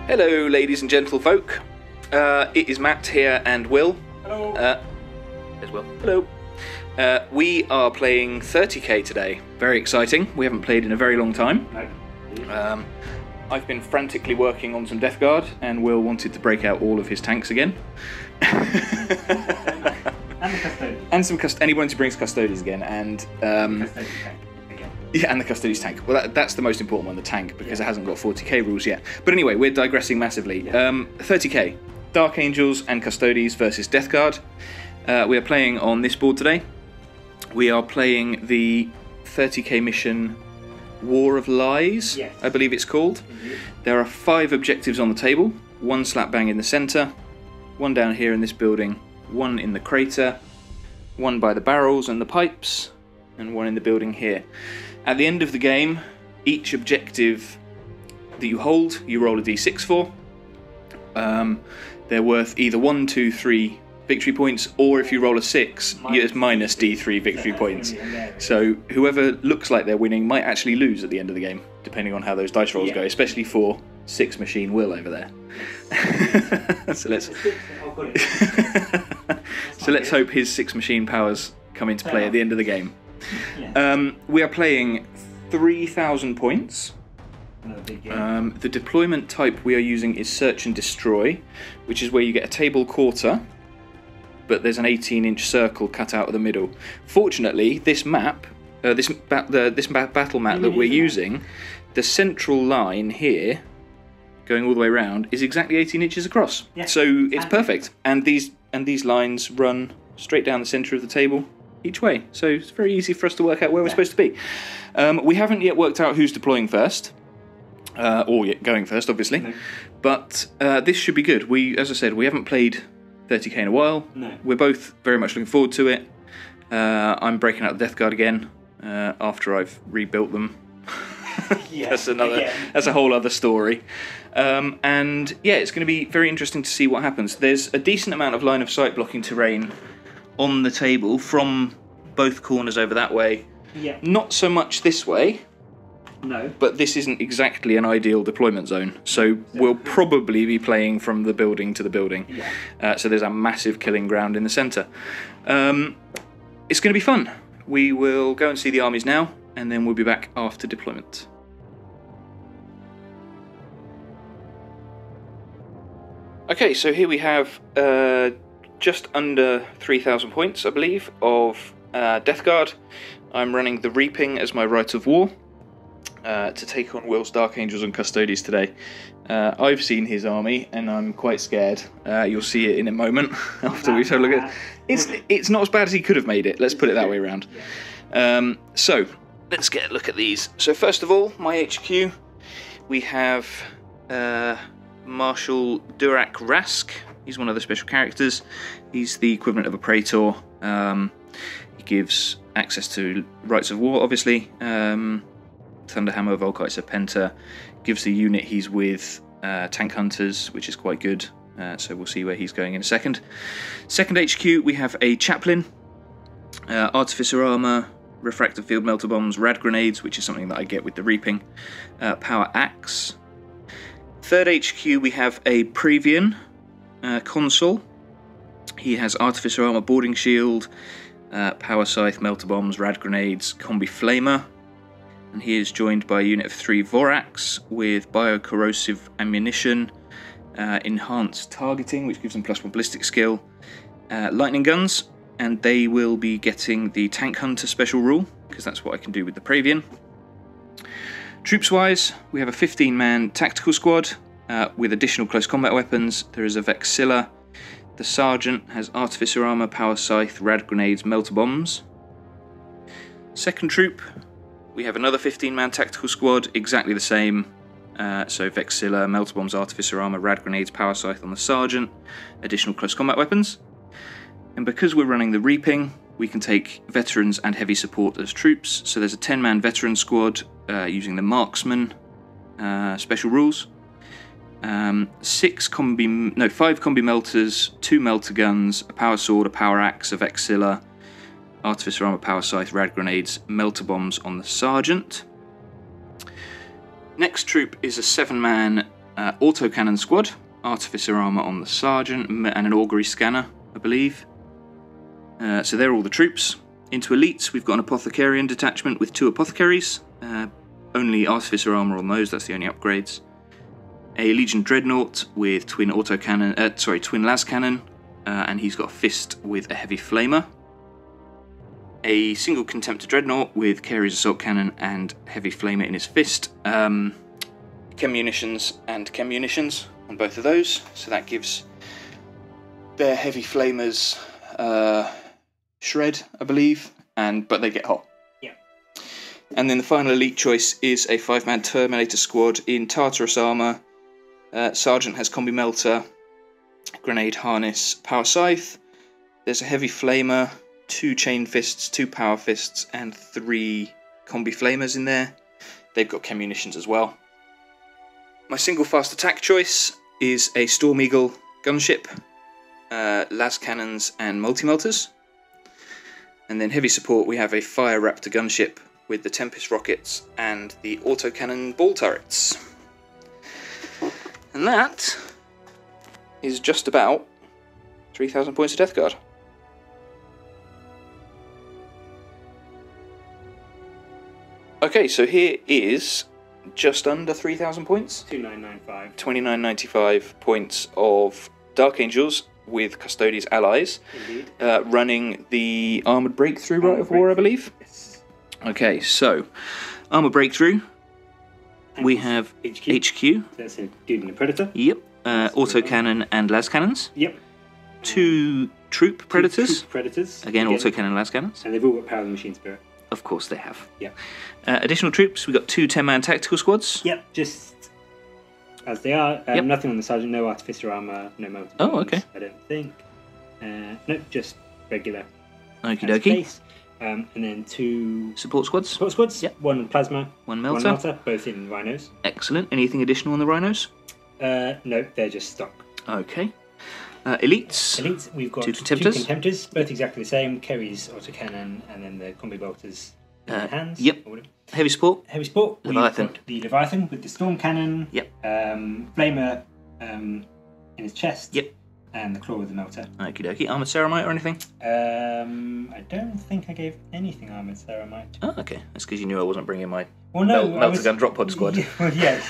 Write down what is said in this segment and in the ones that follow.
Hello, ladies and gentlefolk. It is Matt here and Will. Hello. As well. Hello. We are playing 30k today. Very exciting. We haven't played in a very long time. No. I've been frantically working on some Death Guard, and Will wanted to break out all of his tanks again. And the Custodes. And some and he wanted to bring his Custodes again, and Custodes tank again. yeah, and the Custodes tank. Well, that's the most important one, the tank, because it hasn't got 40k rules yet. But anyway, we're digressing massively. Yeah. 30k, Dark Angels and Custodes versus Death Guard. We are playing on this board today. We are playing the 30k mission War of Lies, Yes. I believe it's called. Indeed. There are 5 objectives on the table, 1 slap bang in the centre, 1 down here in this building, 1 in the crater, 1 by the barrels and the pipes, and 1 in the building here. At the end of the game, each objective that you hold, you roll a d6 for. They're worth either 1, 2, 3 victory points, or if you roll a 6, it's minus d3 victory points. So whoever looks like they're winning might actually lose at the end of the game, depending on how those dice rolls go, especially for 6 Machine Will over there. So let's hope his 6 machine powers come into play at the end of the game. We are playing 3,000 points. The deployment type we are using is Search and Destroy, which is where you get a table quarter, but there's an 18-inch circle cut out of the middle. Fortunately, this map, this battle map that we're using, the central line here, going all the way around, is exactly 18 inches across. Yeah. So it's perfect. And these lines run straight down the centre of the table each way. So it's very easy for us to work out where we're supposed to be. We haven't yet worked out who's deploying first. Or yet going first, obviously. No. But this should be good. As I said, we haven't played 30k in a while. No. We're both very much looking forward to it. I'm breaking out the Death Guard again after I've rebuilt them. That's a whole other story. And yeah, it's going to be very interesting to see what happens. There's a decent amount of line of sight blocking terrain on the table from both corners over that way. Yeah. Not so much this way. No. But this isn't exactly an ideal deployment zone, so we'll probably be playing from the building to the building. Yeah. So there's a massive killing ground in the centre. It's going to be fun. We will go and see the armies now, and then we'll be back after deployment. Okay, so here we have just under 3,000 points, I believe, of Death Guard. I'm running the Reaping as my right of war. To take on Will's Dark Angels and Custodes today. I've seen his army and I'm quite scared. You'll see it in a moment after we've had a look at it. It's not as bad as he could have made it, let's put it that way around. So, let's get a look at these. So first of all, my HQ, we have Marshal Durak Rask. He's one of the special characters. He's the equivalent of a praetor. He gives access to rights of war, obviously. Thunderhammer, Volkite Serpenta, gives the unit he's with tank hunters, which is quite good. So we'll see where he's going in a second. Second HQ, we have a chaplain, artificer armour, refractor field melter bombs, rad grenades, which is something that I get with the Reaping, power axe. Third HQ, we have a Previan consul. He has artificer armour, boarding shield, power scythe, melter bombs, rad grenades, combi flamer. And he is joined by a unit of 3 Vorax with biocorrosive ammunition, enhanced targeting, which gives them +1 ballistic skill, lightning guns, and they will be getting the tank hunter special rule, because that's what I can do with the Pravian. Troops-wise, we have a 15-man tactical squad with additional close combat weapons. There is a Vexilla. The sergeant has artificer armour, power scythe, rad grenades, melter bombs. Second troop, we have another 15-man tactical squad, exactly the same. So Vexilla, melter bombs, artificer armour, rad grenades, power scythe on the sergeant, additional close combat weapons. And because we're running the Reaping, we can take veterans and heavy support as troops. So there's a 10-man veteran squad using the marksman special rules. 5 combi melters, 2 melter guns, a power sword, a power axe, a Vexilla, artificer armour, power scythe, rad grenades, melter bombs on the sergeant. Next troop is a 7-man autocannon squad, artificer armour on the sergeant, and an augury scanner, I believe. So they're all the troops. Into elites, we've got an apothecarian detachment with 2 apothecaries. Only artificer armour on those, that's the only upgrades. A Legion Dreadnought with twin twin las cannon, and he's got a fist with a heavy flamer. A single Contemptor Dreadnought with Carey's assault cannon and heavy flamer in his fist. Chem munitions and chem munitions on both of those, so that gives their heavy flamers shred, I believe, but they get hot. Yeah. And then the final elite choice is a 5-man Terminator squad in traitorous armour. Sergeant has combi melter, grenade harness, power scythe. There's a heavy flamer, 2 chain fists, 2 power fists, and 3 combi flamers in there. They've got chem munitions as well. My single fast attack choice is a Storm Eagle gunship, las cannons, and multi-melters. And then heavy support, we have a Fire Raptor gunship with the Tempest rockets and the autocannon ball turrets. And that is just about 3,000 points of Death Guard. Okay, so here is just under 3,000 points. 2995. 2995 points of Dark Angels with Custodes allies. Indeed. Running the Armoured Breakthrough Rite of War, I believe. Yes. Okay, so Armoured Breakthrough. We have HQ. That's a dude and a predator. Yep. Autocannon and las cannons. Yep. 2 troop predators. Troop predators. Again, autocannon and las cannons. And they've all got power of the machine spirit. Of course they have. Yep. Additional troops, we've got 2 10-man tactical squads. Yep, just as they are. Yep. Nothing on the sergeant, no artificer armour, no motor. Oh, okay. I don't think. No, just regular. Okie dokie. And then 2 Support squads. support squads. Yep. 1 plasma. 1 melter. Both in rhinos. Excellent. Anything additional on the rhinos? No, they're just stock. Okay. Elites. Elites, we've got 2 2 contemptors. contemptors, both exactly the same. Kerry's autocannon, and then the combi bolters in the hands. Yep. Heavy support. Heavy sport. Leviathan. We've got the Leviathan with the storm cannon. Yep. Flamer in his chest. Yep. And the claw with the melter. Okie dokie. Armoured ceramite or anything? I don't think I gave anything armoured ceramite. Oh, okay. That's because you knew I wasn't bringing my melter gun drop pod squad. Yeah, well, yes.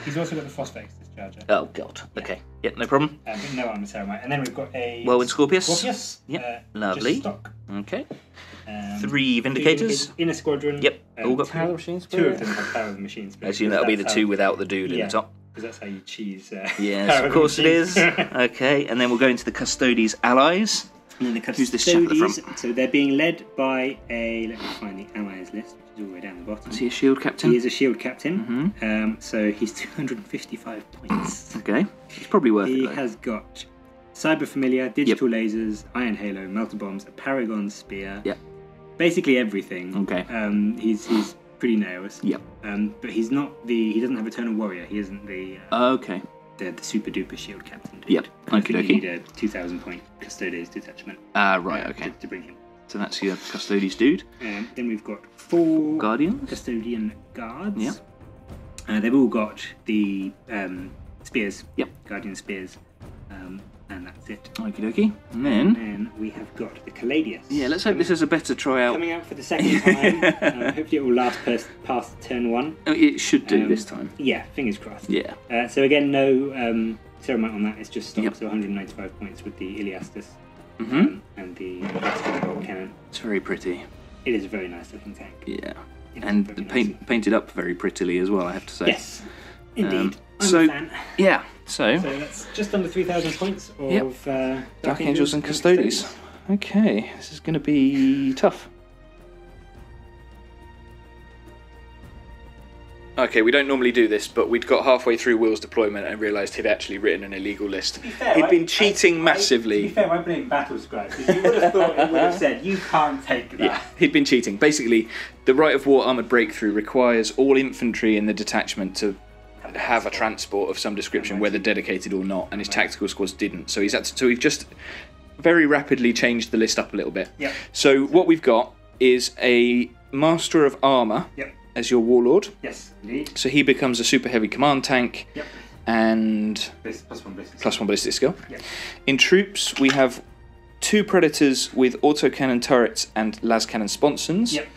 He's also got the phosphates discharger. Oh, God. Okay. Yep, no problem. But no armoured ceramite. And then we've got a Whirlwind Scorpius. Scorpius. Yep. Lovely. Just stock. Okay. 3 Vindicators. In a squadron. Yep. All got power of machine 2 spirit. of them have power of the machine spirit. I assume that'll be the 2 without the dude in the top. Because that's how you cheese. Yes, power of course the it is. machine. Okay, and then we'll go into the Custodes allies. And then the Who's this chap at the front? Custodes, so they're being led by a. Let me find the allies list, which is all the way down the bottom. Is he a shield captain? He is a shield captain. Mm-hmm. So he's 255 points. Okay, it's probably worth He it though. has got Cyber Familiar, Digital Lasers, Iron Halo, Melter Bombs, a Paragon Spear. Yep. Basically everything. Okay. He's pretty nails. Yep. But he's not the. He doesn't have Eternal Warrior. He isn't the. Okay. The super duper shield captain. Dude. Yep. I think Okie you dokie. need a 2,000 point Custodes detachment. Right. Okay. To bring him. So that's your Custodes dude. Then we've got 4 Guardians. custodian guards. Yep. They've all got the spears. Yep. Guardian spears. And that's it. Okie dokie. And And then. then we have got the Caladius. Yeah, let's hope this is a better tryout. Coming out for the second time. Hopefully it will last past turn 1. Oh, it should do this time. Yeah, fingers crossed. Yeah. So again, no ceramite on that. It's just stock. Yep. So 195 points with the Iliastus and the Blaster Bolt Cannon. It's very pretty. It is a very nice looking tank. Yeah. It is And very the nice. painted up very prettily as well, I have to say. Yes, indeed. I'm so- a fan. Yeah. So So that's just under 3,000 points of Dark Angels and Custodes. Okay, this is going to be tough. Okay, we don't normally do this, but we'd got halfway through Will's deployment and realised he'd actually written an illegal list. He'd been cheating massively. To be fair, I blame Battle Scribe, because you would have thought it would have said, you can't take that. Yeah, he'd been cheating. Basically, the Rite of War Armoured Breakthrough requires all infantry in the detachment to have a transport of some description, whether dedicated or not, and his tactical squads didn't. So we've just very rapidly changed the list up a little bit. Yep. So what we've got is a Master of Armour as your warlord. Yes, indeed. So he becomes a super heavy command tank. Yep. And +1 ballistic skill. Yep. In troops, we have 2 predators with autocannon turrets and las cannon sponsons. Yep.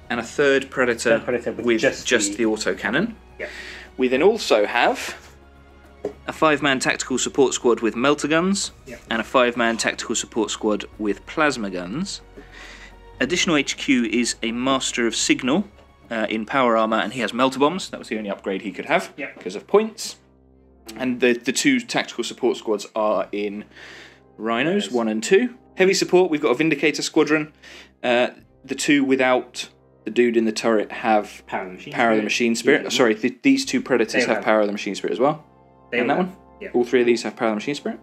And a third predator with just the autocannon. Yep. We then also have a 5-man tactical support squad with melter guns. Yep. And a 5-man tactical support squad with plasma guns. Additional HQ is a master of signal in power armour, and he has melter bombs. That was the only upgrade he could have because of points. And the 2 tactical support squads are in Rhinos, 1 and 2. Heavy support, we've got a Vindicator squadron. The 2 without the dude in the turret have Power of the Machine Spirit. Sorry, these 2 predators have Power of the Machine Spirit as well. And that one? Yeah. All 3 of these have Power of the Machine Spirit?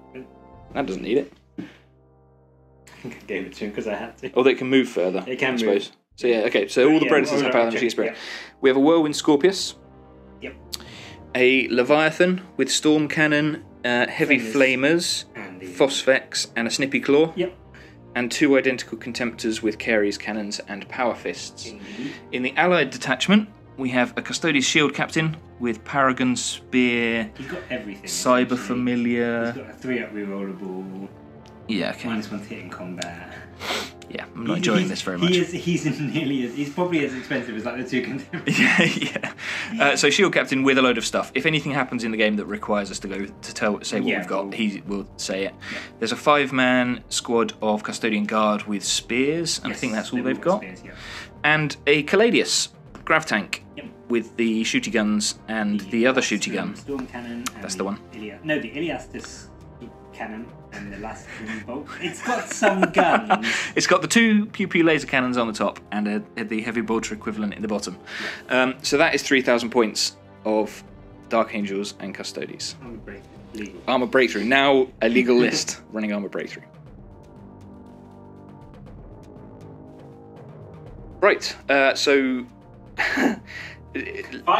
That doesn't need it. I think I gave it to him because I had to. Or they can move further, They can I suppose. move. So yeah, okay, so all the predators have Power of the Machine Spirit. We have a Whirlwind Scorpius. Yep. A Leviathan with Storm Cannon, Heavy Flamers, Phosphex, and a Snippy Claw. Yep. And 2 identical Contemptors with Carries Cannons and Power Fists. Indeed. In the Allied detachment, we have a Custodes Shield Captain with Paragon Spear. He's got everything. Cyber Familiar. He's got a 3-up rerollable. Yeah, okay. -1 to hit in combat. Yeah, I'm not enjoying this very much. He's probably as expensive as like the 2 Contemptors. Yeah. So Shield Captain with a load of stuff. If anything happens in the game that requires us to go to say what we've got, he will say it. Yeah. There's a 5-man squad of Custodian Guard with spears, and I think that's all they've got. Spears, and a Caladius Grav Tank with the shooty guns and the other shooty gun. Storm Cannon. That's the one. The Iliastus Cannon. And the last bolt. It's got some guns. It's got the 2 pew-pew laser cannons on the top and the heavy bolter equivalent in the bottom. So that is 3,000 points of Dark Angels and Custodes. Armour Breakthrough. Now a legal list running Armour Breakthrough. Right, so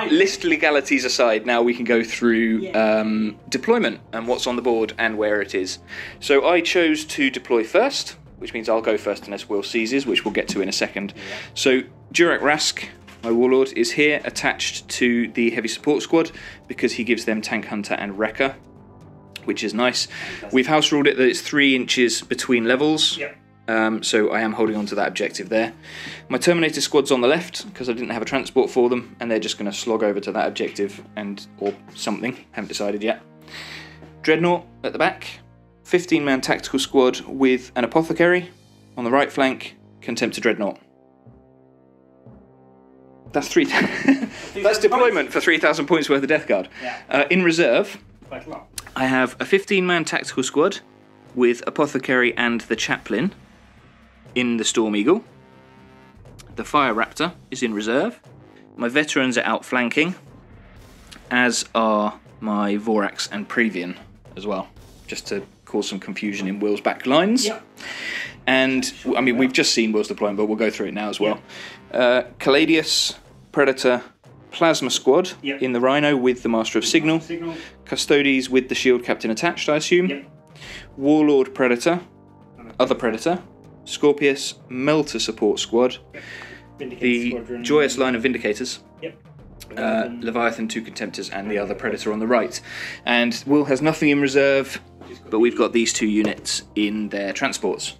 list legalities aside, now we can go through deployment and what's on the board and where it is. So I chose to deploy first, which means I'll go first unless Will seizes, which we'll get to in a second. So Durak Rask, my warlord, is here attached to the heavy support squad because he gives them Tank Hunter and Wrecker, which is nice. We've house ruled it that it's 3 inches between levels. So I am holding on to that objective there. My Terminator squad's on the left because I didn't have a transport for them, and they're just going to slog over to that objective or something. Haven't decided yet. Dreadnought at the back. 15-man tactical squad with an Apothecary on the right flank. Contemptor Dreadnought. That's 3. That's deployment for 3,000 points worth of Death Guard. In reserve, I have a 15-man tactical squad with Apothecary and the Chaplain in the Storm Eagle. The Fire Raptor is in reserve. My veterans are outflanking, as are my Vorax and Previan as well, just to cause some confusion in Will's back lines. And, I mean, we've just seen Will's deployment, but we'll go through it now as well. Caladius, Predator, Plasma Squad in the Rhino with the Master of Signal. Custodes with the Shield Captain attached, I assume. Warlord Predator, other Predator, Scorpius, Melter Support Squad, the Squadron. Joyous line of Vindicators, Leviathan, 2 Contemptors, and the other Predator on the right. And Will has nothing in reserve, but we've got these 2 units in their transports.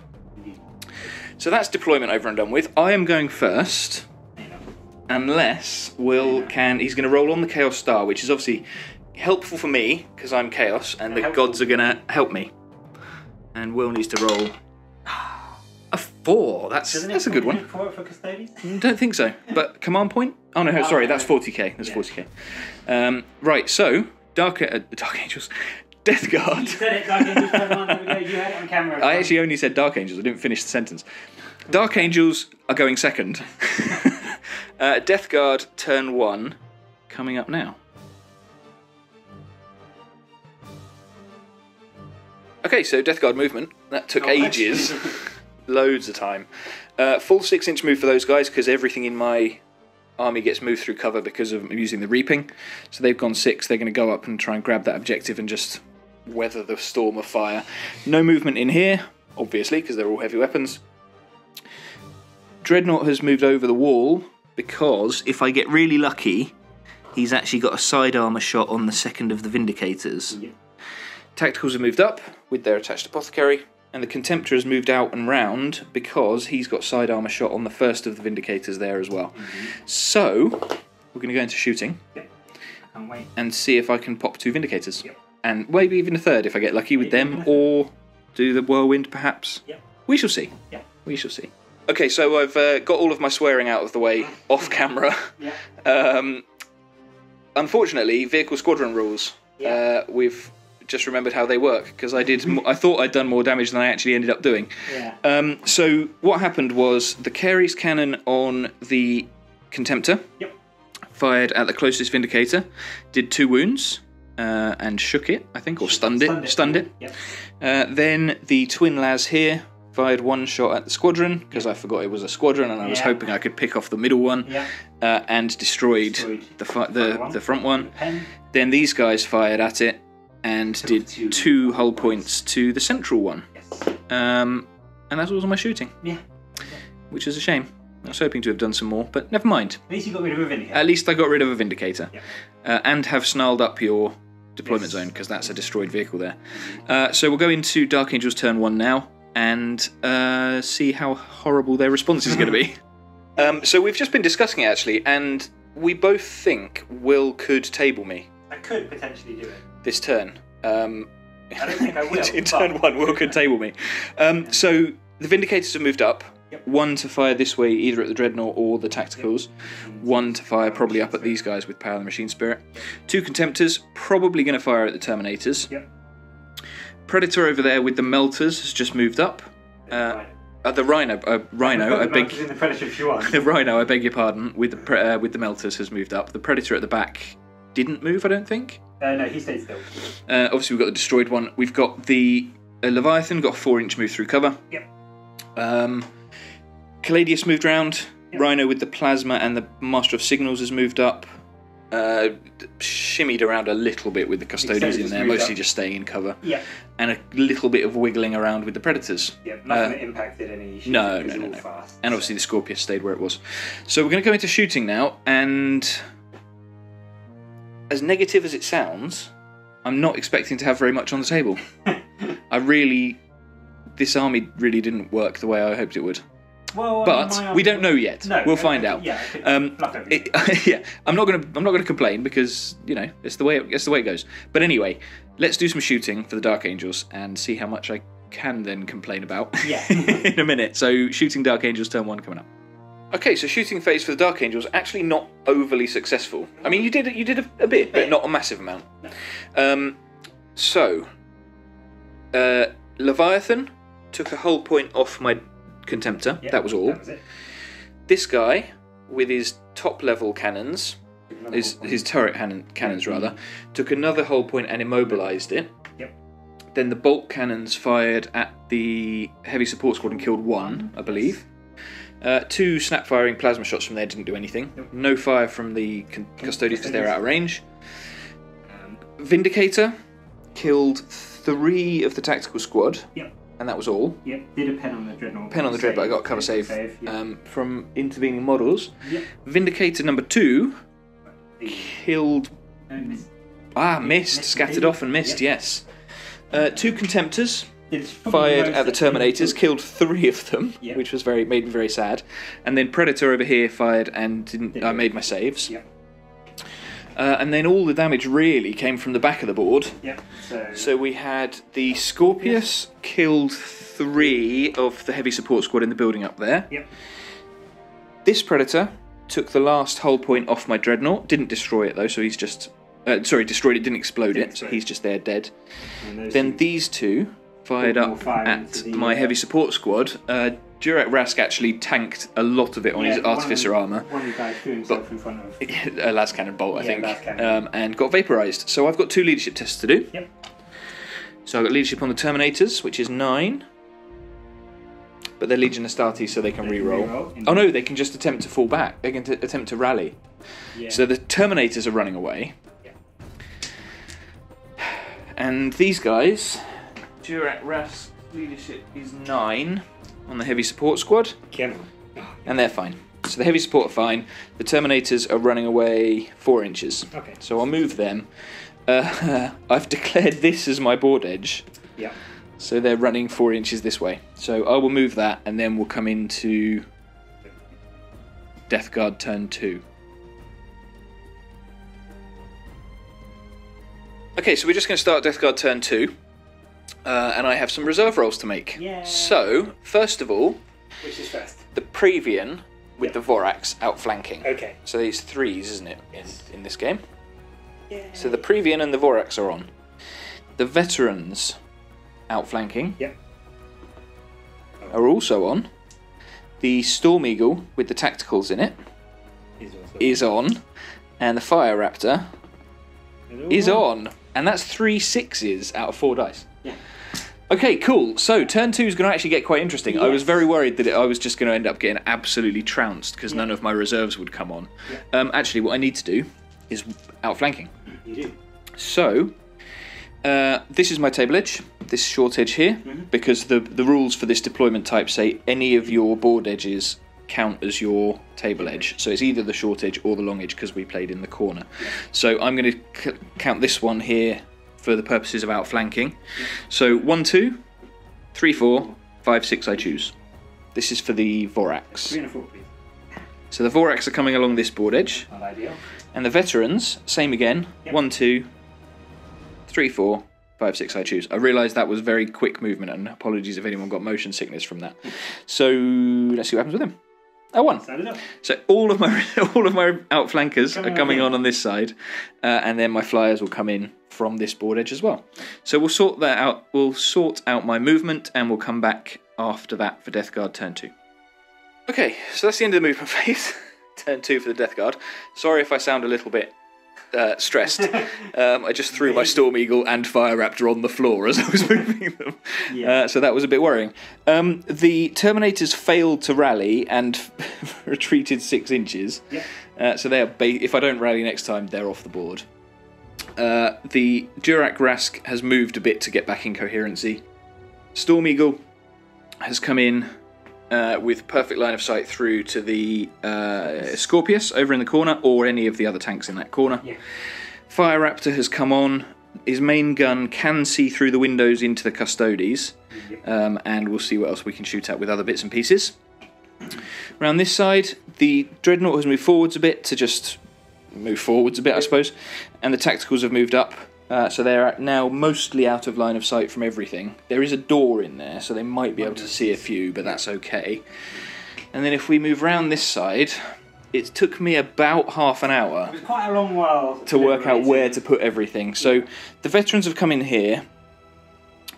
So that's deployment over and done with. I am going first, unless Will can... He's going to roll on the Chaos Star, which is obviously helpful for me, because I'm Chaos, and the gods are going to help me. And Will needs to roll a 4. That's a good one. For Custodes? Don't think so. But command point? Oh no, sorry, that's 40k. That's 40k. Right, so Dark Angels, Death Guard. You said it, Dark Angels. You had it on camera. I actually only said Dark Angels. I didn't finish the sentence. Dark Angels are going second. Death Guard turn 1 coming up now. Okay, so Death Guard movement. That took ages. Loads of time. Full 6-inch move for those guys because everything in my army gets moved through cover because of using the reaping. So they've gone 6. They're going to go up and try and grab that objective and just weather the storm of fire. No movement in here, obviously, because they're all heavy weapons. Dreadnought has moved over the wall because if I get really lucky, he's actually got a side armour shot on the second of the Vindicators. Yeah. Tacticals have moved up with their attached apothecary, and the Contemptor has moved out and round because he's got side armour shot on the first of the Vindicators there as well. So, we're going to go into shooting. Yep. Can't wait. And see if I can pop 2 Vindicators. Yep. And maybe even a third if I get lucky with them, or do the Whirlwind perhaps. Yep. We shall see. Yep. We shall see. Okay, so I've got all of my swearing out of the way off camera. Yeah. Unfortunately, vehicle squadron rules. Yeah. We've just remembered how they work because I thought I'd done more damage than I actually ended up doing. Yeah. So what happened was the Carey's cannon on the Contemptor fired at the closest Vindicator, did 2 wounds and shook it, I think, or stunned it. Yep. Then the twin las here fired 1 shot at the squadron because I forgot it was a squadron and I was hoping I could pick off the middle one, and destroyed the front one. Then these guys fired at it and did 2 hull points to the central one. Yes. And that was all my shooting. Yeah. Which is a shame. I was hoping to have done some more, but never mind. At least you got rid of a Vindicator. At least I got rid of a Vindicator. Yeah. And have snarled up your deployment zone, because that's a destroyed vehicle there. So we'll go into Dark Angel's turn 1 now, and see how horrible their response is going to be. So we've just been discussing it, actually, and we both think Will could table me. I could potentially do it. This turn. I don't think I will. In turn 1, Will could table me. So the Vindicators have moved up. Yep. 1 to fire this way, either at the Dreadnought or the Tacticals. 1 to fire probably up at these guys with Power of the Machine Spirit. 2 Contemptors, probably going to fire at the Terminators. Yep. Predator over there with the Melters has just moved up. The Rhino, I beg. In the Predator if you want. The Rhino, I beg your pardon, with the Melters has moved up. The Predator at the back didn't move, I don't think. No, he stayed still. Obviously, we've got the destroyed one. We've got the Leviathan, got a 4-inch move through cover. Yep. Caladius moved round. Yep. Rhino with the Plasma and the Master of Signals has moved up. Shimmied around a little bit with the Custodians in there, mostly just staying in cover. Yeah. And a little bit of wiggling around with the Predators. Yeah, nothing that impacted any shooting. No. Fast, and obviously the Scorpius stayed where it was. So we're going to go into shooting now, and as negative as it sounds, I'm not expecting to have very much on the table. This army really didn't work the way I hoped it would. Well, but we don't know yet. No, we'll find out. Yeah, I'm not gonna complain because it's the way it goes. But anyway, let's do some shooting for the Dark Angels and see how much I can then complain about. Yeah. In a minute. So shooting Dark Angels turn 1 coming up. Okay, so shooting phase for the Dark Angels actually not overly successful. I mean, you did a bit, but not a massive amount. No. Leviathan took a hull point off my Contemptor. Yeah, that was all. That was it. This guy, with his top level cannons, his turret cannons rather, took another hull point and immobilised it. Yep. Then the bolt cannons fired at the heavy support squad and killed 1, I believe. 2 snap firing plasma shots from there didn't do anything. Nope. No fire from the Custodians because they're out of range. Vindicator killed 3 of the tactical squad. Yep. And that was all. Yep, did a pen on the Dreadnought. Pen on the Dread, but I got a cover save from intervening models. Yep. Vindicator number 2 killed... missed. Scattered off and missed, yes. 2 Contemptors fired at the Terminators, killed 3 of them, which was made me very sad. And then Predator over here fired and I made my saves. Yep. And then all the damage really came from the back of the board. Yep. So we had the Scorpius killed 3 of the heavy support squad in the building up there. Yep. This Predator took the last hull point off my Dreadnought. Didn't destroy it though, so he's just... destroyed it, didn't explode it, so he's just there dead. Then these 2 fired up at my heavy support squad. Durak Rask actually tanked a lot of it on his Artificer armour. One guy threw himself in front of... a las cannon bolt, I think. Cannon. And got vaporised. So I've got 2 leadership tests to do. Yep. So I've got leadership on the Terminators, which is 9. But they're Legion Astartes, so they can re-roll. Oh no, they can just attempt to fall back. They can attempt to rally. Yeah. So the Terminators are running away. Yeah. And these guys, Durak Rask leadership is 9 on the heavy support squad. Yeah. And they're fine. So the heavy support are fine. The Terminators are running away 4 inches. Okay. So I'll move them. I've declared this as my board edge. Yeah. So they're running 4 inches this way. So I will move that, and then we'll come into Death Guard turn 2. Okay, so we're just going to start Death Guard turn 2. And I have some reserve rolls to make. Yeah. So, first of all, Which is first? the Previan with the Vorax outflanking. Okay. So it's 3s, isn't it, Yes. in this game? Yeah. So the Previan and the Vorax are on. The Veterans outflanking Yep. are also on. The Storm Eagle with the tacticals in it is on. And the Fire Raptor is on. And that's 3 6s out of 4 dice. Yeah. Okay, cool. So turn 2 is going to actually get quite interesting. Yes. I was very worried that I was just going to end up getting absolutely trounced because none of my reserves would come on. Yeah. Actually, what I need to do is outflanking. You do. So this is my table edge, this short edge here, because the rules for this deployment type say any of your board edges count as your table edge. So it's either the short edge or the long edge because we played in the corner. Yeah. So I'm going to count this one here for the purposes of outflanking. So 1, 2, 3, 4, 5, 6 I choose. This is for the Vorax. 3 and a 4, please. So the Vorax are coming along this board edge. Not ideal. And the Veterans, same again. Yep. 1, 2, 3, 4, 5, 6 I choose. I realised that was very quick movement, and apologies if anyone got motion sickness from that. So let's see what happens with him. I won. Stand it up. So all of my outflankers are coming on this side, and then my flyers will come in from this board edge as well. So we'll sort that out. We'll sort out my movement, and we'll come back after that for Death Guard turn 2. Okay, so that's the end of the movement phase. Turn 2 for the Death Guard. Sorry if I sound a little bit stressed. I just threw my Storm Eagle and Fire Raptor on the floor as I was moving them. Yeah. So that was a bit worrying. The Terminators failed to rally and retreated 6 inches. Yeah. So they are if I don't rally next time, they're off the board. The Durak Rask has moved a bit to get back in coherency. Storm Eagle has come in with perfect line of sight through to the Scorpius over in the corner, or any of the other tanks in that corner. Yeah. Fire Raptor has come on. His main gun can see through the windows into the Custodes, and we'll see what else we can shoot at with other bits and pieces. Around this side, the Dreadnought has moved forwards a bit to just move forwards a bit, I suppose, and the Tacticals have moved up. So they're now mostly out of line of sight from everything. There is a door in there, so they might be able to see a few, but that's okay. And then if we move round this side, it took me about half an hour It was quite a long while to work out where to put everything. So the Veterans have come in here.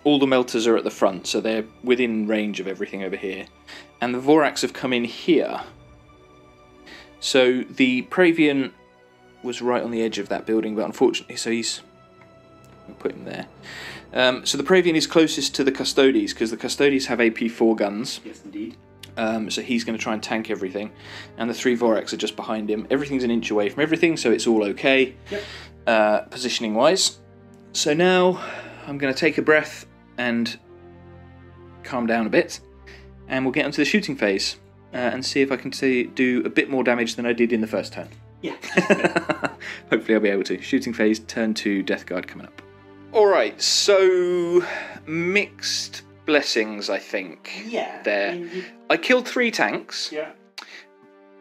All the Melters are at the front, so they're within range of everything over here. And the Vorax have come in here. So the Praevian was right on the edge of that building, but unfortunately, so he's... We'll put him there. So the Praevian is closest to the Custodes, because the Custodes have AP4 guns. Yes, indeed. So he's going to try and tank everything. And the 3 Vorax are just behind him. Everything's an inch away from everything, so it's all okay, positioning-wise. So now I'm going to take a breath and calm down a bit, and we'll get onto the shooting phase and see if I can do a bit more damage than I did in the first turn. Yeah. Hopefully I'll be able to. Shooting phase, turn 2, Death Guard coming up. Alright, so mixed blessings, I think. Yeah. There. I killed 3 tanks, Yeah.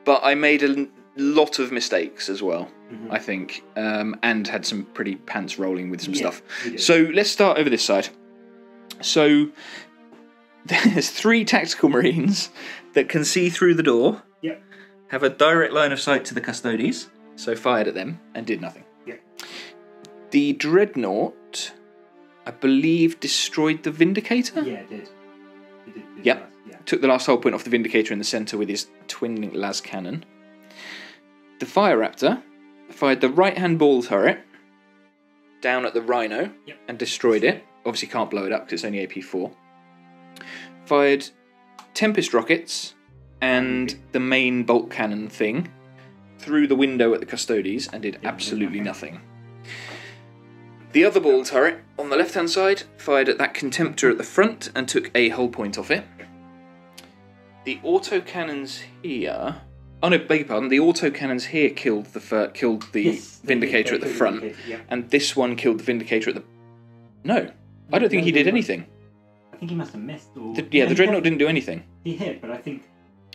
but I made a lot of mistakes as well, I think, and had some pretty pants rolling with some stuff. So let's start over this side. So there's 3 tactical marines that can see through the door. Yep. Have a direct line of sight to the Custodes, so fired at them and did nothing. Yeah. The Dreadnought, I believe, destroyed the Vindicator? Yeah, it did. It did. Yep. Took the last hull point off the Vindicator in the centre with his twin las cannon. The Fire Raptor fired the right-hand ball turret down at the Rhino and destroyed it. Obviously can't blow it up because it's only AP4. Fired Tempest rockets and the main bolt cannon thing through the window at the Custodes and did absolutely nothing. The other ball turret on the left-hand side fired at that Contemptor at the front and took a hull point off it. The autocannons here Oh no, beg your pardon. The autocannons here killed the Vindicator at the front, and this one killed the Vindicator at the. No, I don't think he did anything. I think he must have missed. Or... The Dreadnought didn't do anything. He hit, but I think.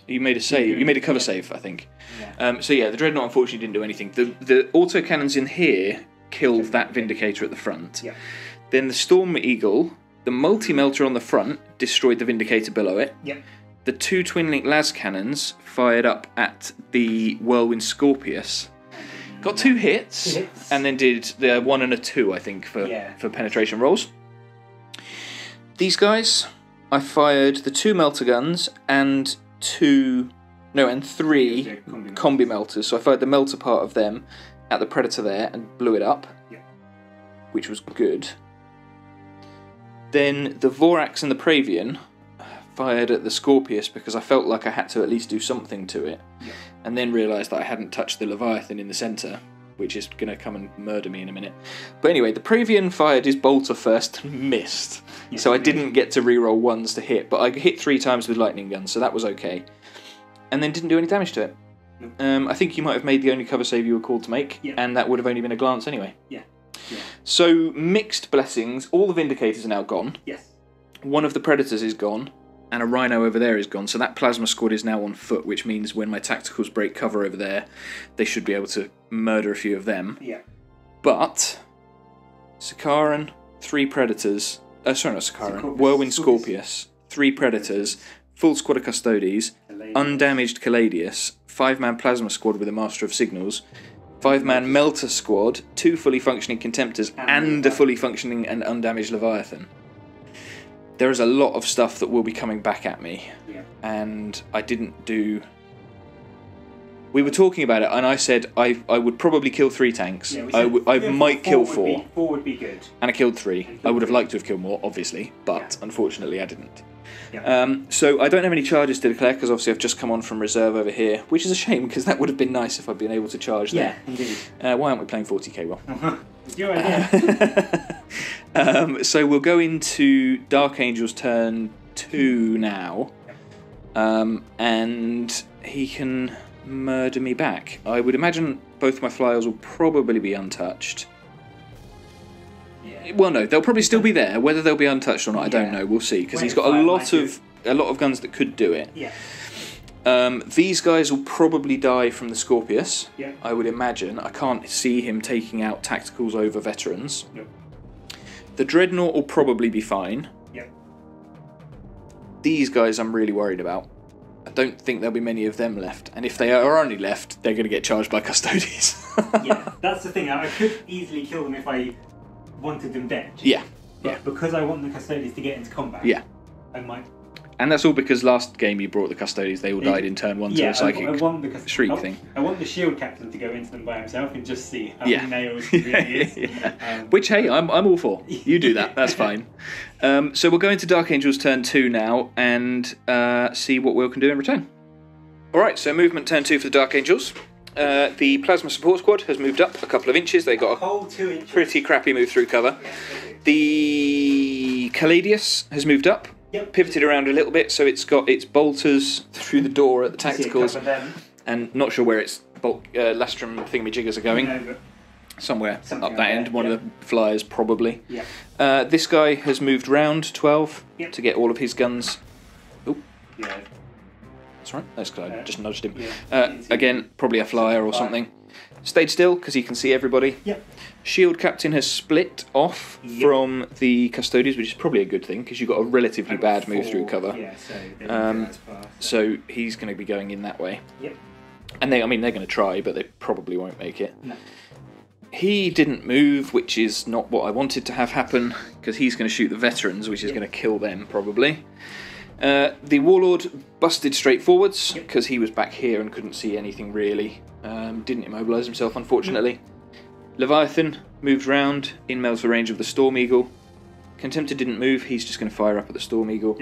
You made a save. You made a cover save, I think. Yeah. So yeah, the Dreadnought unfortunately didn't do anything. The autocannons in here killed that Vindicator at the front. Yeah. Then the Storm Eagle, the multi-melter on the front, destroyed the Vindicator below it. Yeah. The 2 twin-link las cannons fired up at the Whirlwind Scorpius. Got 2 hits, and then did the 1 and a 2, I think, for penetration rolls. These guys, I fired the 2 melter guns and 3 combi melters. So I fired the melter part of them at the Predator there and blew it up, which was good. Then the Vorax and the Praevian fired at the Scorpius because I felt like I had to at least do something to it, and then realised that I hadn't touched the Leviathan in the centre, which is going to come and murder me in a minute. But anyway, the Praevian fired his bolter first and missed, so I didn't get to reroll 1s to hit, but I hit 3 times with lightning guns, so that was okay. And then didn't do any damage to it. I think you might have made the only cover save you were called to make, and that would have only been a glance anyway. So, mixed blessings. All the Vindicators are now gone. Yes. One of the Predators is gone, and a Rhino over there is gone, so that Plasma Squad is now on foot, which means when my tacticals break cover over there, they should be able to murder a few of them. Yeah. But, Sakaran, 3 Predators... sorry, not Sakaran. Whirlwind Scorpius, 3 Predators, full squad of Custodes, undamaged Caladius, 5-man Plasma Squad with a Master of Signals, 5-man Melter Squad, 2 fully functioning Contemptors, and a fully functioning and undamaged Leviathan. There is a lot of stuff that will be coming back at me, and I didn't do... We were talking about it, and I said I would probably kill 3 tanks. I might kill 4. 4 would be good. And I killed 3. I would have liked to have killed more, obviously, but unfortunately I didn't. Yeah. So I don't have any charges to declare, because obviously I've just come on from reserve over here, which is a shame, because that would have been nice if I'd been able to charge there. Indeed. Why aren't we playing 40k well? It's your idea. So we'll go into Dark Angel's turn 2 now, and he can murder me back. I would imagine both my flyers will probably be untouched. Well, no, they'll probably still be there. Whether they'll be untouched or not, I don't know. We'll see, because he's got a lot of guns that could do it. These guys will probably die from the Scorpius. I would imagine. I can't see him taking out tacticals over veterans. The Dreadnought will probably be fine. These guys I'm really worried about. I don't think there'll be many of them left, and if they are only left, they're going to get charged by Custodes. That's the thing. I could easily kill them if I wanted them dead. But because I want the Custodes to get into combat, I might. And that's all because last game you brought the Custodes, they all died in turn 1 to a psychic shriek thing. I want the shield captain to go into them by himself and just see how many nails he really is. Which, hey, I'm all for. You do that, that's fine. So we'll go into Dark Angel's turn 2 now and see what Will can do in return. Alright, so movement turn 2 for the Dark Angels. The Plasma Support Squad has moved up a couple of inches. They got a whole 2 inches. Pretty crappy move through cover. The Caladius has moved up. Pivoted around a little bit, so it's got its bolters through the door at the tacticals, and not sure where its Lastrum thingamajiggers are going. Somewhere up that end, one of the flyers probably. This guy has moved round 12 to get all of his guns. Oh, that's right. That's because I just nudged him. Again, probably a flyer or something. Stayed still because he can see everybody. Shield Captain has split off from the Custodes, which is probably a good thing because you've got a relatively bad move through cover. So he's going to be going in that way. And they're going to try, but they probably won't make it. He didn't move, which is not what I wanted to have happen, because he's going to shoot the veterans, which is going to kill them probably. The Warlord busted straight forwards because he was back here and couldn't see anything really. Didn't immobilise himself, unfortunately. Leviathan moved round in melter range of the Storm Eagle. Contemptor didn't move, he's just going to fire up at the Storm Eagle.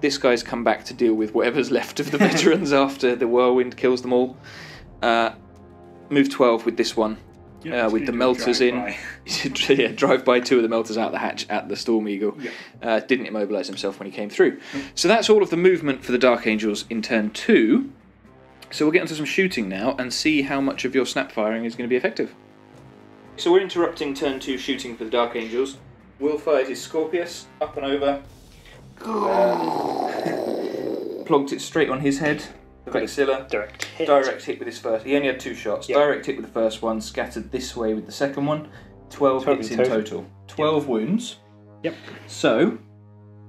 This guy's come back to deal with whatever's left of the veterans after the Whirlwind kills them all. Move 12 with this one, with the melters in. Drive by 2 of the melters out the hatch at the Storm Eagle. Didn't immobilise himself when he came through. So that's all of the movement for the Dark Angels in turn 2. So we'll get into some shooting now and see how much of your snap firing is going to be effective. So we're interrupting turn 2 shooting for the Dark Angels. Will fired his Scorpius up and over. Plonked it straight on his head. Vexilla. Direct hit. Direct hit with his first. He only had 2 shots. Yep. Direct hit with the first one, scattered this way with the second one. 12 hits in total. 12 wounds. Yep. So,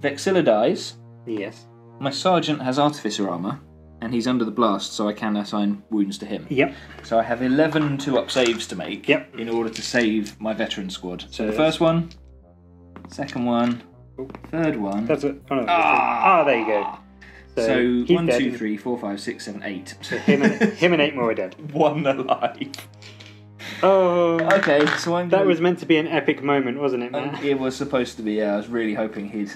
Vexilla dies. Yes. My sergeant has artificer armour, and he's under the blast, so I can assign wounds to him. Yep. So I have 11 2-up saves to make. Yep. In order to save my veteran squad. So the first one, second one, third one. That's it. Oh, no, there you go. So 1, 2, 3, 4, 5, 6, 7, 8. So him and 8 more are dead. 1 alive. Oh. Okay, so that was meant to be an epic moment, wasn't it, man? It was supposed to be. Yeah, I was really hoping he'd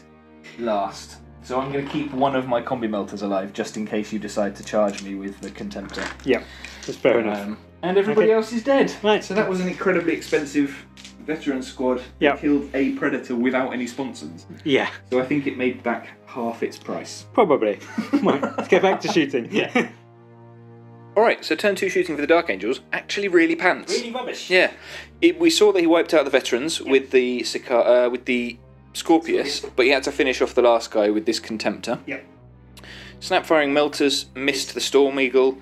last. So I'm going to keep one of my combi melters alive, just in case you decide to charge me with the Contemptor. Yeah, that's fair enough. And everybody else is dead. Right. So that was an incredibly expensive veteran squad. That killed a Predator without any sponsons. Yeah. So I think it made back half its price. Probably. Right, let's get back to shooting. Yeah. Alright, so turn 2 shooting for the Dark Angels actually really pants. Really rubbish. Yeah. We saw that he wiped out the veterans with the Scorpius, but he had to finish off the last guy with this Contemptor. Yep. Snap-firing Melters missed the Storm Eagle.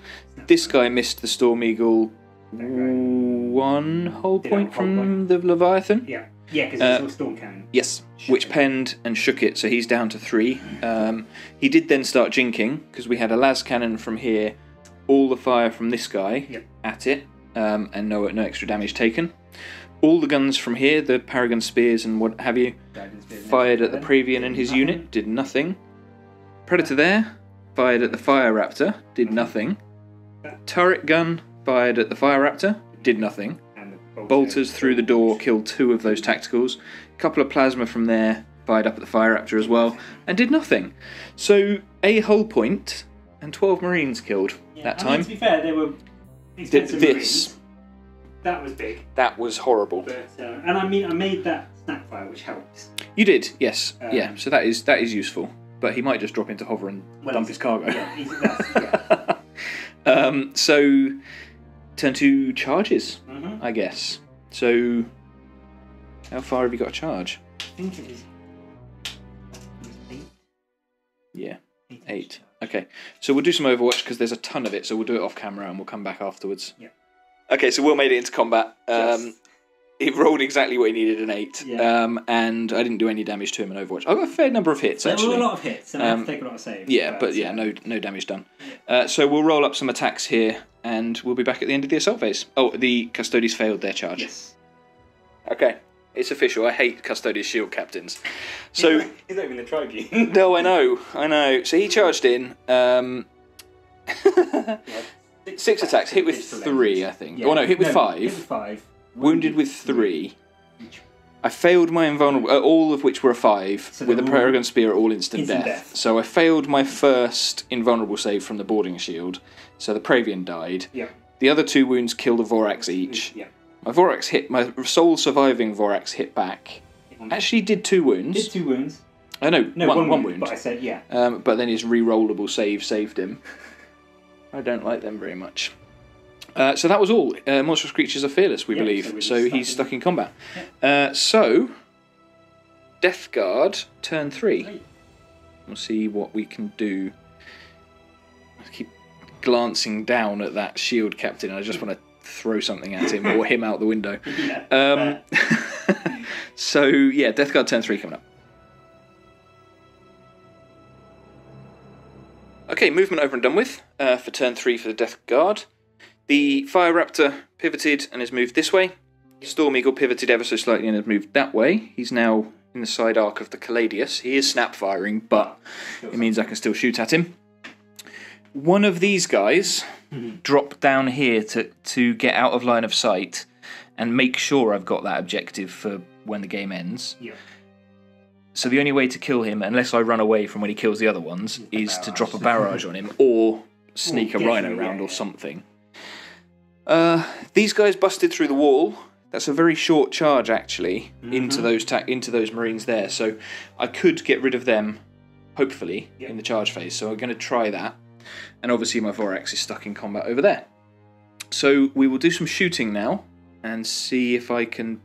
This guy missed the Storm Eagle 1 whole point from the Leviathan. Yeah. Yeah, because it's a Storm Cannon. Yes, which penned and shook it, so he's down to 3. He did then start jinking, because we had a las cannon from here, all the fire from this guy at it, and no extra damage taken. All the guns from here, the Paragon Spears and what have you, fired at the Praevian and his unit, did nothing. Predator there, fired at the Fire Raptor, did nothing. Turret gun, fired at the Fire Raptor, did nothing. Bolters through the door, killed 2 of those tacticals. A couple of plasma from there, fired up at the Fire Raptor as well, and did nothing. So, a hull point and 12 Marines killed that time. To be fair, they were expensive Marines. That was big. That was horrible. But, and I mean, I made that snapfire, which helps. You did, yes. Yeah, so that is useful. But he might just drop into hover and dump his cargo. Yeah, so, turn 2 charges, I guess. So, how far have you got to charge? I think it was 8. Yeah, 8. Okay, so we'll do some Overwatch because there's a ton of it, so we'll do it off camera and we'll come back afterwards. Yeah. Okay, so Will made it into combat. It rolled exactly what he needed, an 8, and I didn't do any damage to him in Overwatch. I got a fair number of hits, actually. There were a lot of hits, and I had to take a lot of saves. Yeah, but no damage done. So we'll roll up some attacks here, and we'll be back at the end of the assault phase. Oh, the Custodes failed their charge. Yes. Okay, it's official. I hate Custodes shield captains. So he's not even the Tribune. No, I know. So he charged in. 6 attacks, hit with 3, I think. Yeah. Oh no, hit with 5. Hit with 5. Wounded with 3. I failed my invulnerable, all of which were a 5, with a Paragon Spear at all instant death. So I failed my first invulnerable save from the boarding shield. So the Praevian died. Yeah. The other 2 wounds killed a Vorax each. Yeah. My Vorax hit, my sole surviving Vorax hit back. Actually did 2 wounds. Did 2 wounds. Oh no, one wound. But I said, yeah. But then his re-rollable save saved him. I don't like them very much. So that was all. Monstrous creatures are fearless, we believe. So he's stuck in combat. Yeah. So, Death Guard, turn 3. We'll see what we can do. I keep glancing down at that shield captain, and I just want to throw something at him or him out the window. So, yeah, Death Guard, turn 3 coming up. Okay, movement over and done with for turn 3 for the Death Guard. The Fire Raptor pivoted and has moved this way. Storm Eagle pivoted ever so slightly and has moved that way. He's now in the side arc of the Caladius. He is snap firing, but it means I can still shoot at him. One of these guys dropped down here to get out of line of sight and make sure I've got that objective for when the game ends. Yeah. So the only way to kill him, unless I run away from when he kills the other ones, is to drop a barrage on him or sneak a rhino round or something. These guys busted through the wall. That's a very short charge, actually, into those Marines there. So I could get rid of them, hopefully, in the charge phase. So I'm going to try that. And obviously my Vorax is stuck in combat over there. So we will do some shooting now and see if I can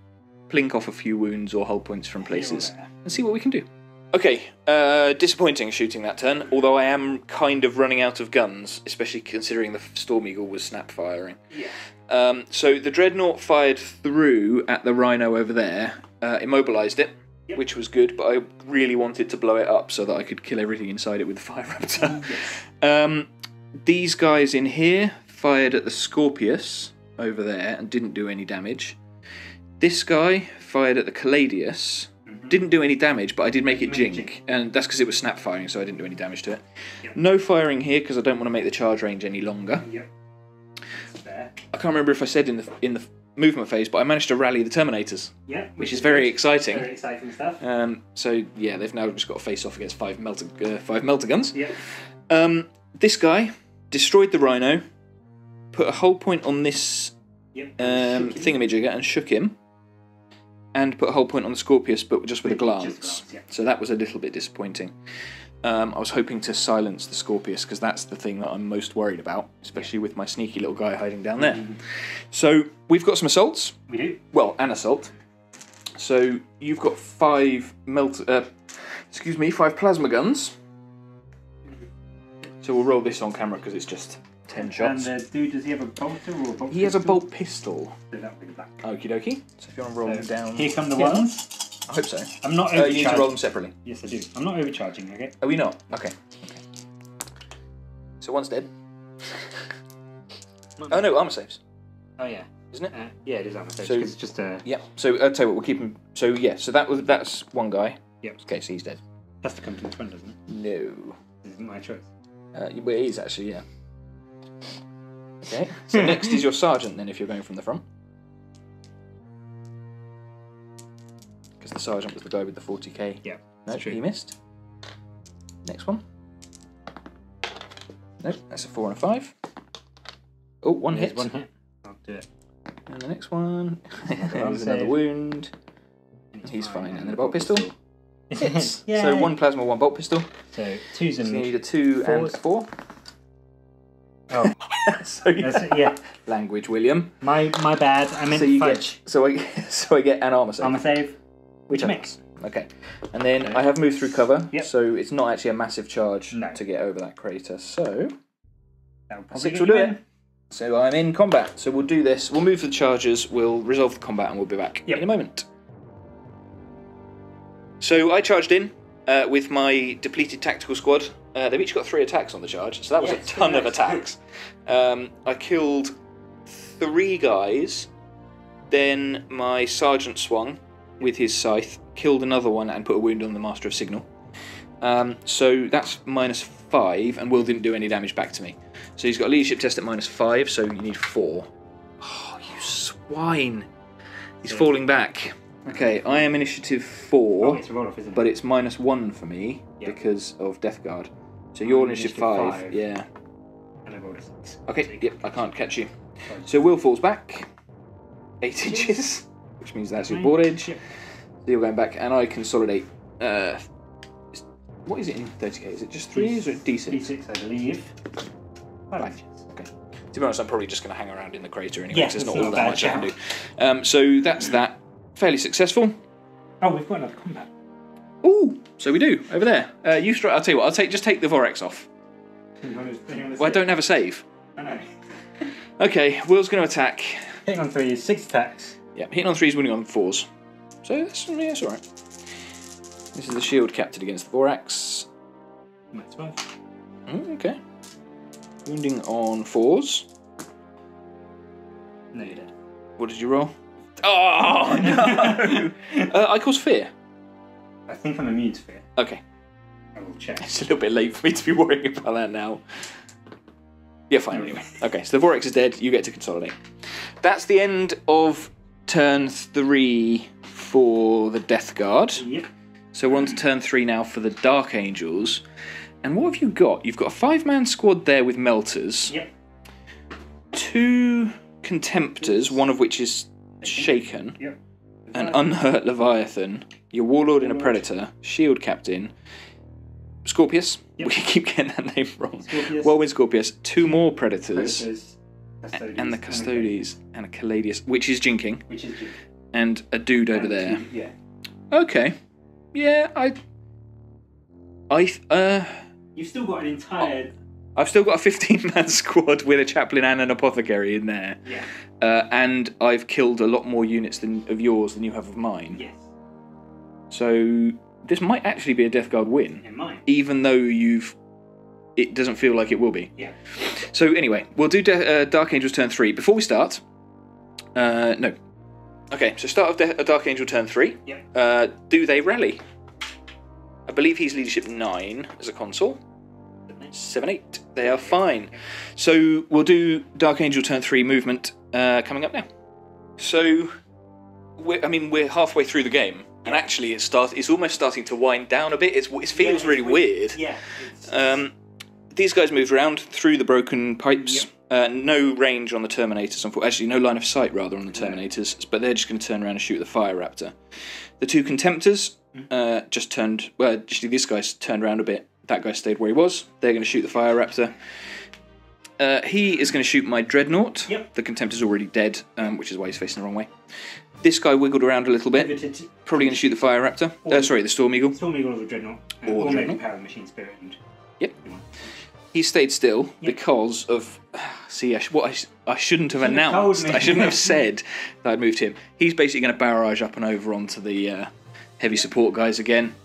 plink off a few wounds or hull points from places and see what we can do. Okay, disappointing shooting that turn, although I am kind of running out of guns, especially considering the Storm Eagle was snap firing. Yeah. So the Dreadnought fired through at the Rhino over there, immobilised it, which was good, but I really wanted to blow it up so that I could kill everything inside it with the Fire Raptor. Yes. These guys in here fired at the Scorpius over there and didn't do any damage. This guy fired at the Caladius, didn't do any damage, but I did make it jink, and that's because it was snap firing, so I didn't do any damage to it. Yep. No firing here because I don't want to make the charge range any longer. Yep. There. I can't remember if I said in the movement phase, but I managed to rally the Terminators. Yeah, which is very exciting. Very exciting stuff. So yeah, they've now just got to face off against five melter guns. Yep. This guy destroyed the Rhino, put a hull point on this thingamajigger and shook him, and put a hull point on the Scorpius, but just with a glance. So that was a little bit disappointing. I was hoping to silence the Scorpius because that's the thing that I'm most worried about, especially with my sneaky little guy hiding down there. So we've got some assaults. We do. Well, an assault. So you've got five plasma guns. So we'll roll this on camera because it's just 10 shots. And the dude, does he have a bolter or a bolt He has a bolt pistol. So that would be black. Okie dokie. So if you want to roll them down. Here come the ones. I hope so. I'm not overcharging. You need to roll them separately. Yes, I do. I'm not overcharging, okay? Are we not? Okay. So one's dead. Oh no, armour saves. Oh yeah. Isn't it? Yeah, it is armour saves. So it's just a... Yeah, so I'll tell you what, we'll keep him... So yeah, so that's one guy. Yep. Okay, so he's dead. Has to come to the front, doesn't it? No. This isn't my choice. Well, it is actually, yeah. Okay, so next is your sergeant then, if you're going from the front. Because the sergeant was the guy with the 40k. Yeah, No, true. he missed. Next one. Nope, that's a 4 and a 5. Oh, one hit. One hit. I'll do it. And the next one. There's another wound. He's fine. And then a bolt pistol. Hits. So one plasma, one bolt pistol. So twos and... So you need a 2 and 4. Oh. So yeah. Language, William. My bad. I meant fudge. So I get an armour save. Armour save. Which makes. Okay. And then I have moved through cover. Yep. So it's not actually a massive charge to get over that crater. So a 6 will do it. So I'm in combat. So we'll do this. We'll move the charges. We'll resolve the combat, and we'll be back in a moment. So I charged in with my depleted tactical squad. They've each got 3 attacks on the charge, so that was a ton of attacks. I killed 3 guys, then my sergeant swung with his scythe, killed another one and put a wound on the Master of Signal. So that's -5, and Will didn't do any damage back to me. So he's got a leadership test at -5, so you need 4. Oh, you swine! He's falling back. Okay, I am initiative 4, Oh, it's a roll-off, isn't it? but it's -1 for me because of Death Guard. So you're initiative 5, yeah. And I rolled a 6. Okay, yep, I can't catch you. So Will falls back 8 inches, which means that's your board edge. Yep. So you're going back, and I consolidate. What is it in 30k? Is it just 3 or D6? D6, I believe. 5 inches. Okay. To be honest, I'm probably just going to hang around in the crater anyway, Yeah, because there's it's not all not that a much I bad can do. So that's that. Fairly successful. Oh, we've got another combat. Ooh, so we do, over there. You strike. I'll tell you what, just take the Vorax off. Well, I don't have a save. I know. Okay, Will's going to attack. Hitting on 3 is 6 attacks. Yeah, hitting on 3s, winning on 4s. So that's alright. This is the shield captured against the Vorax. -12. Okay. Wounding on 4s. No, you did. What did you roll? Oh, no! I cause fear. I think I'm immune to fear. Okay. I will check. It's a little bit late for me to be worrying about that now. Yeah, fine, anyway. Okay, so the Vorax is dead, you get to consolidate. That's the end of turn 3 for the Death Guard. Yep. So we're on to turn 3 now for the Dark Angels. And what have you got? You've got a 5-man squad there with Melters. Yep. 2 Contemptors, one of which is shaken. Yep. An unhurt Leviathan. Your Warlord and a Predator. Shield Captain. Scorpius. Yep. We keep getting that name wrong. Scorpius. Whirlwind Scorpius. 2 more Predators. Custodes, and the Custodes. And a Caladius, which is jinking. And a dude over there. Yeah. Okay. Yeah, You've still got an entire... I've still got a 15-man squad with a chaplain and an apothecary in there. Yeah. And I've killed a lot more units of yours than you have of mine. Yes. So this might actually be a Death Guard win. It might. Even though it doesn't feel like it will be. Yeah. So anyway, we'll do Dark Angel's turn 3. Before we start... no. Okay, so start of Dark Angel turn 3. Yep. Do they rally? I believe he's leadership 9 as a consul. 7-8. They are fine. So we'll do Dark Angel turn 3 movement coming up now. So we're halfway through the game, and actually it's almost starting to wind down a bit. It feels really weird. Yeah. These guys moved around through the broken pipes. Yep. No range on the Terminators. Actually, no line of sight rather on the Terminators. But they're just going to turn around and shoot the Fire Raptor. The 2 Contemptors just turned. Well, actually, this guy's turned around a bit. That guy stayed where he was. They're going to shoot the Fire Raptor. He is going to shoot my Dreadnought. Yep. The Contemptor's already dead, which is why he's facing the wrong way. This guy wiggled around a little bit. Probably going to shoot the Fire Raptor. Sorry, the Storm Eagle. Storm Eagle or the Dreadnought. Or maybe Power Machine Spirit. Yep. He stayed still because of... See, what I shouldn't have announced. I shouldn't have said that I'd moved him. He's basically going to barrage up and over onto the heavy support guys again.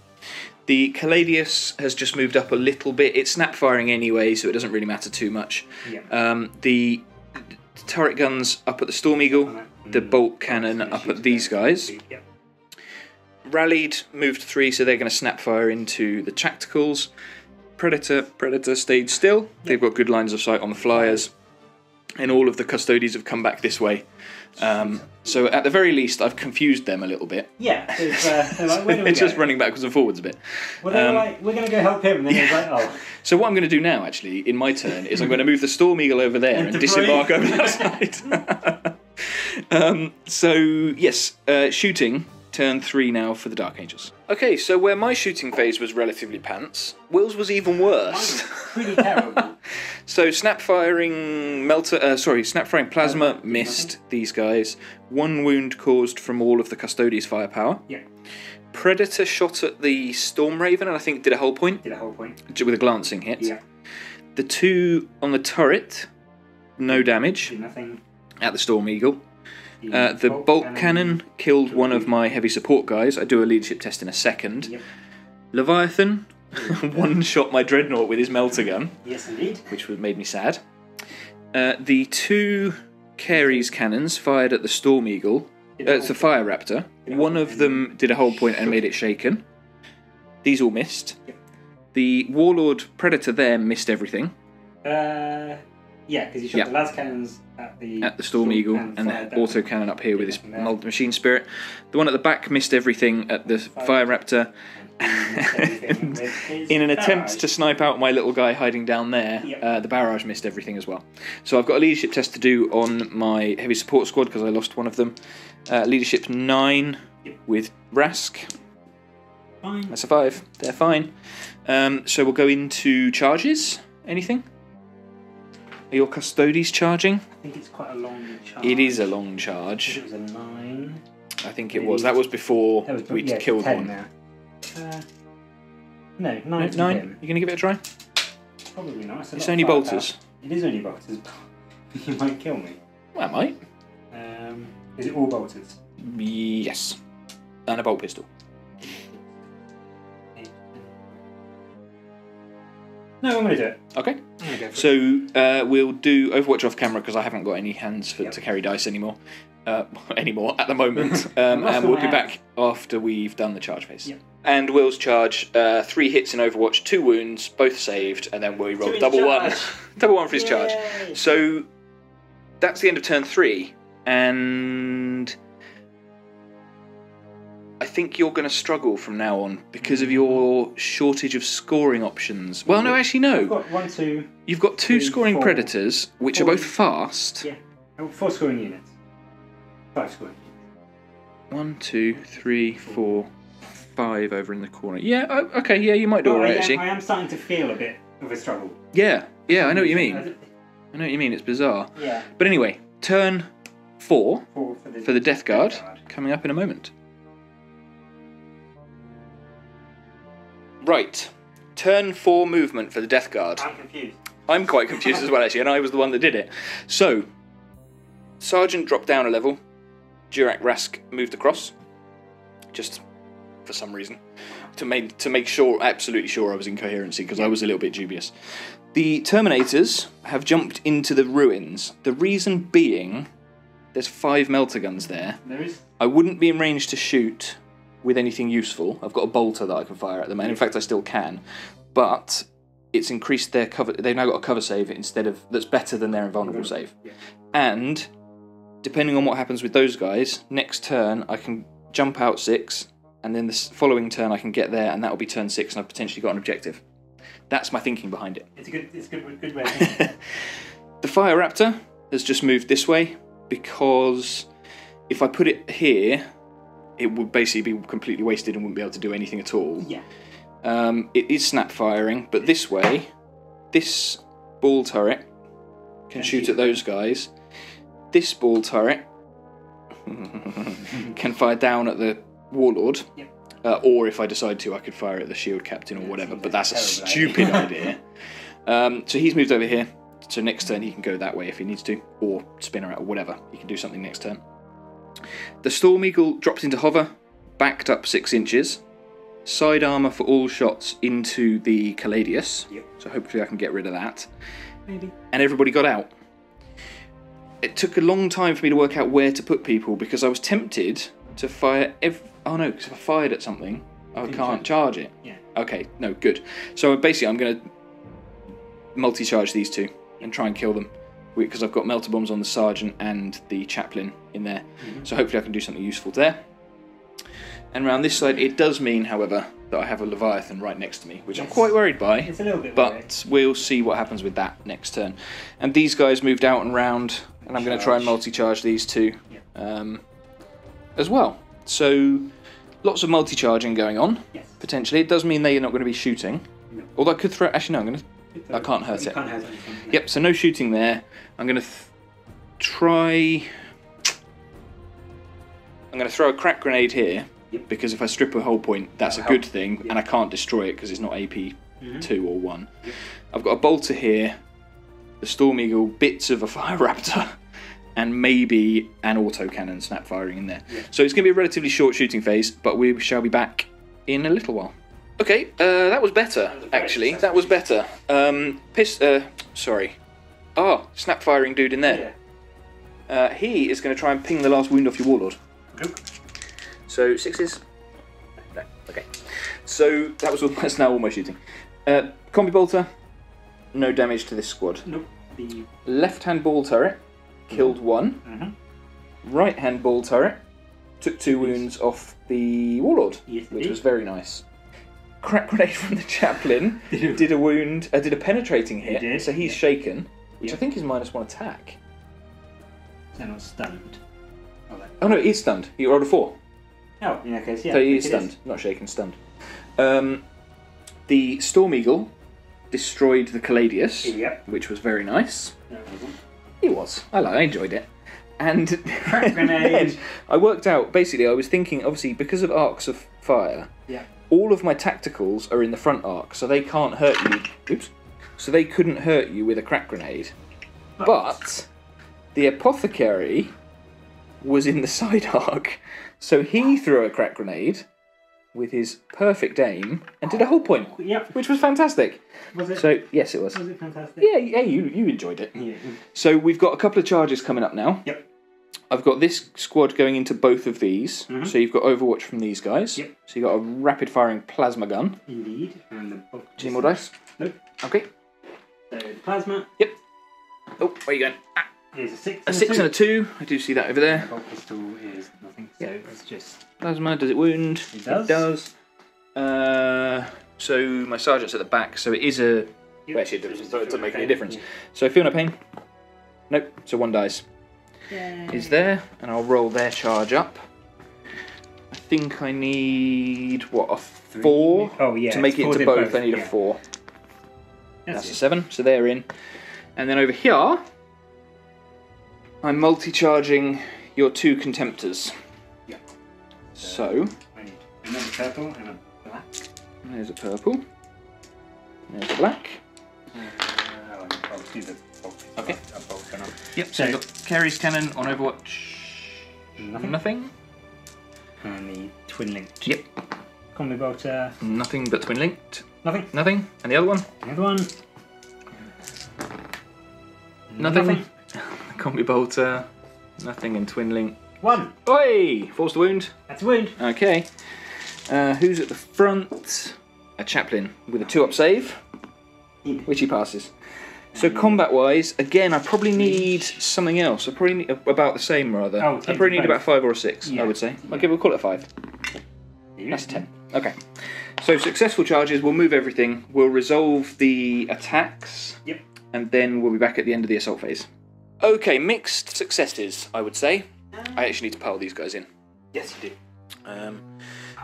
The Caladius has just moved up a little bit. It's snap firing anyway, so it doesn't really matter too much. Yeah. The turret guns up at the Storm Eagle. The bolt cannon up at these guys. Yep. Rallied, moved 3, so they're going to snap fire into the tacticals. Predator stayed still. Yep. They've got good lines of sight on the flyers. And all of the Custodes have come back this way. So at the very least, I've confused them a little bit. Yeah. They're like, where do we it's go? just running backwards and forwards a bit. Well, they were like, we're going to go help him. And then he's like, oh. So what I'm going to do now, actually, in my turn, is I'm going to move the Storm Eagle over there and disembark over that side. So, yes, shooting. Turn 3 now for the Dark Angels. Okay, so where my shooting phase was relatively pants, Will's was even worse. Pretty terrible. So snap firing plasma missed these guys. 1 wound caused from all of the Custodes' firepower. Yeah. Predator shot at the Storm Raven and I think did a whole point. With a glancing hit. Yeah. The 2 on the turret, no damage. Did nothing. At the Storm Eagle. The bolt cannon killed one of my heavy support guys. I do a leadership test in a second. Yep. Leviathan one-shot my Dreadnought with his melter gun. Yes, indeed. Which made me sad. The 2 Carey's cannons fired at the Storm Eagle. It's the Fire Raptor. One of them did a whole point and made it shaken. These all missed. Yep. The Warlord Predator there missed everything. Yeah, because he shot the las cannons at the Storm Eagle and the auto cannon up here with his machine spirit. The one at the back missed everything at the Fire Raptor. In an attempt to snipe out my little guy hiding down there, the barrage missed everything as well. So I've got a leadership test to do on my heavy support squad because I lost one of them. Leadership 9 with Rask. Fine. That's a 5. They're fine. So we'll go into charges. Anything? Are your Custodes charging? I think it's quite a long charge. It is a long charge. It was a 9. I think it was. That was before we'd killed 10 one. Now. No, 9. 9? You going to give it a try? Probably not. It's only bolters. It is only bolters. You might kill me. Well, I might. Is it all bolters? Yes. And a bolt pistol. No, I'm going to do it. Okay. Go so we'll do Overwatch off camera because I haven't got any hands to carry dice anymore. At the moment. And we'll be back after we've done the charge phase. Yep. And Will's charge, 3 hits in Overwatch, 2 wounds, both saved, and then we roll double 1. Double 1 for his charge. So that's the end of turn 3. And I think you're going to struggle from now on because of your shortage of scoring options. Well, no, actually, no. I've got 1, 2. You've got 2 scoring 4, Predators, which are both fast. Yeah. 4 scoring units. 5 scoring units. 1, 2, 3, 4, 5 over in the corner. Yeah, okay, yeah, you might do alright, actually. I am starting to feel a bit of a struggle. Yeah, I know what you mean. I know what you mean, it's bizarre. Yeah. But anyway, turn 4 for the Death Guard, coming up in a moment. Right, turn 4 movement for the Death Guard. I'm confused. I'm quite confused as well, actually, and I was the one that did it. So, Sergeant dropped down a level, Durac Rask moved across, just for some reason, to make sure, absolutely sure I was in coherency, because I was a little bit dubious. The Terminators have jumped into the ruins. The reason being, there's 5 melter guns there. There is? I wouldn't be in range to shoot with anything useful. I've got a bolter that I can fire at them, and in fact I still can, but it's increased their cover. They've now got a cover save that's better than their invulnerable save. Yeah. And depending on what happens with those guys, next turn I can jump out 6, and then the following turn I can get there, and that will be turn 6, and I've potentially got an objective. That's my thinking behind it. It's a good way of thinking. The Fire Raptor has just moved this way, because if I put it here, it would basically be completely wasted and wouldn't be able to do anything at all. Yeah. It is snap firing, but this way, this ball turret can shoot at those guys. This ball turret can fire down at the Warlord. Yep. Or if I decide to, I could fire at the Shield Captain or whatever, but that's a stupid idea. So he's moved over here, so next turn he can go that way if he needs to, or spin around or whatever. He can do something next turn. The Storm Eagle dropped into hover, backed up 6 inches. Side armour for all shots into the Caladius. Yep. So hopefully I can get rid of that. Maybe. And everybody got out. It took a long time for me to work out where to put people, because I was tempted to fire oh no, because if I fired at something, I can't charge it. Yeah. Okay, no, good. So basically I'm going to multi-charge these 2 and try and kill them, because I've got melter bombs on the Sergeant and the Chaplain in there. Mm-hmm. So hopefully I can do something useful there. And around this side, it does mean, however, that I have a Leviathan right next to me, which I'm quite worried by. It's a little bit but we'll see what happens with that next turn. And these guys moved out and round, and I'm going to try and multi-charge these 2 as well. So lots of multi-charging going on, potentially. It does mean they're not going to be shooting. No. Although I could throw... Actually, no, I'm going to... I can't hurt it. Can't hurt anything. No. Yep, so no shooting there. I'm going to try... I'm going to throw a crack grenade here. Yep. Because if I strip a hull point, that's a good thing, and I can't destroy it because it's not AP 2 or 1. Yep. I've got a bolter here, the Storm Eagle, bits of a Fire Raptor, and maybe an autocannon snap firing in there. Yep. So it's going to be a relatively short shooting phase, but we shall be back in a little while. Okay, that was better, actually. That was better. Snap firing dude in there. Yeah. He is going to try and ping the last wound off your Warlord. Nope. So 6s. No, okay. So that's now almost shooting. Combi bolter, no damage to this squad. Nope. Left-hand ball turret killed 1. Mm-hmm. Right-hand ball turret took 2 wounds off the Warlord, which was very nice. Crack grenade from the Chaplain did a wound. Did a penetrating hit, so he's shaken, which I think is -1 attack. They're not stunned. Oh no, he's stunned. He rolled a 4. Oh, in that case, yeah. So he is stunned, not shaken, stunned. The Storm Eagle destroyed the Caladius, which was very nice. No, it wasn't. It was. I enjoyed it. And then I worked out, basically, I was thinking, obviously, because of arcs of fire, all of my tacticals are in the front arc, so they can't hurt you. Oops. So they couldn't hurt you with a crack grenade. But the Apothecary was in the side arc, so he threw a crack grenade with his perfect aim and did a hull point, which was fantastic. Was it? So yes, it was. Was it fantastic? Yeah, you enjoyed it. Yeah. So we've got a couple of charges coming up now. Yep. I've got this squad going into both of these, so you've got Overwatch from these guys. Yep. So you've got a rapid-firing plasma gun. Indeed. And Any more dice? Nope. Okay. So plasma. Yep. Oh, where are you going? Is a 6 a 6 and a 2. I do see that over there. The bolt pistol is nothing, so it's just... Plasma, does it wound? It does. It does. So my sergeant's at the back, so it is a... Well, actually, it doesn't make any difference. So feel no pain? Nope, so 1 dice. Yay. Is there, and I'll roll their charge up. I think I need, what, a 4? Oh, yeah. To make it into both, I need a 4. That's a 7, so they're in. And then over here, I'm multi-charging your 2 contemptors. Yeah. So I need another purple and a black. There's a purple. There's a black. I'll do the bolt. Okay. Yep. So you've got Carey's cannon on Overwatch. Nothing. And the twin linked. Yep. Combi bolter. Nothing but twin linked. Nothing. Nothing. And the other one? The other one. Nothing. Combi bolter. Nothing and twin link. 1. Oi! Forced wound. That's a wound. Okay. Who's at the front? A chaplain with a 2-up save, which he passes. So combat-wise, again, I probably need something else. I probably need about the same, rather. Oh, I probably need about 5 or a 6, yeah. I would say. Okay, we'll call it a 5. That's 10. Okay. So successful charges, we'll move everything, we'll resolve the attacks, Yep. and then we'll be back at the end of the assault phase. Okay, mixed successes, I would say. I actually need to pile these guys in. Yes, you do.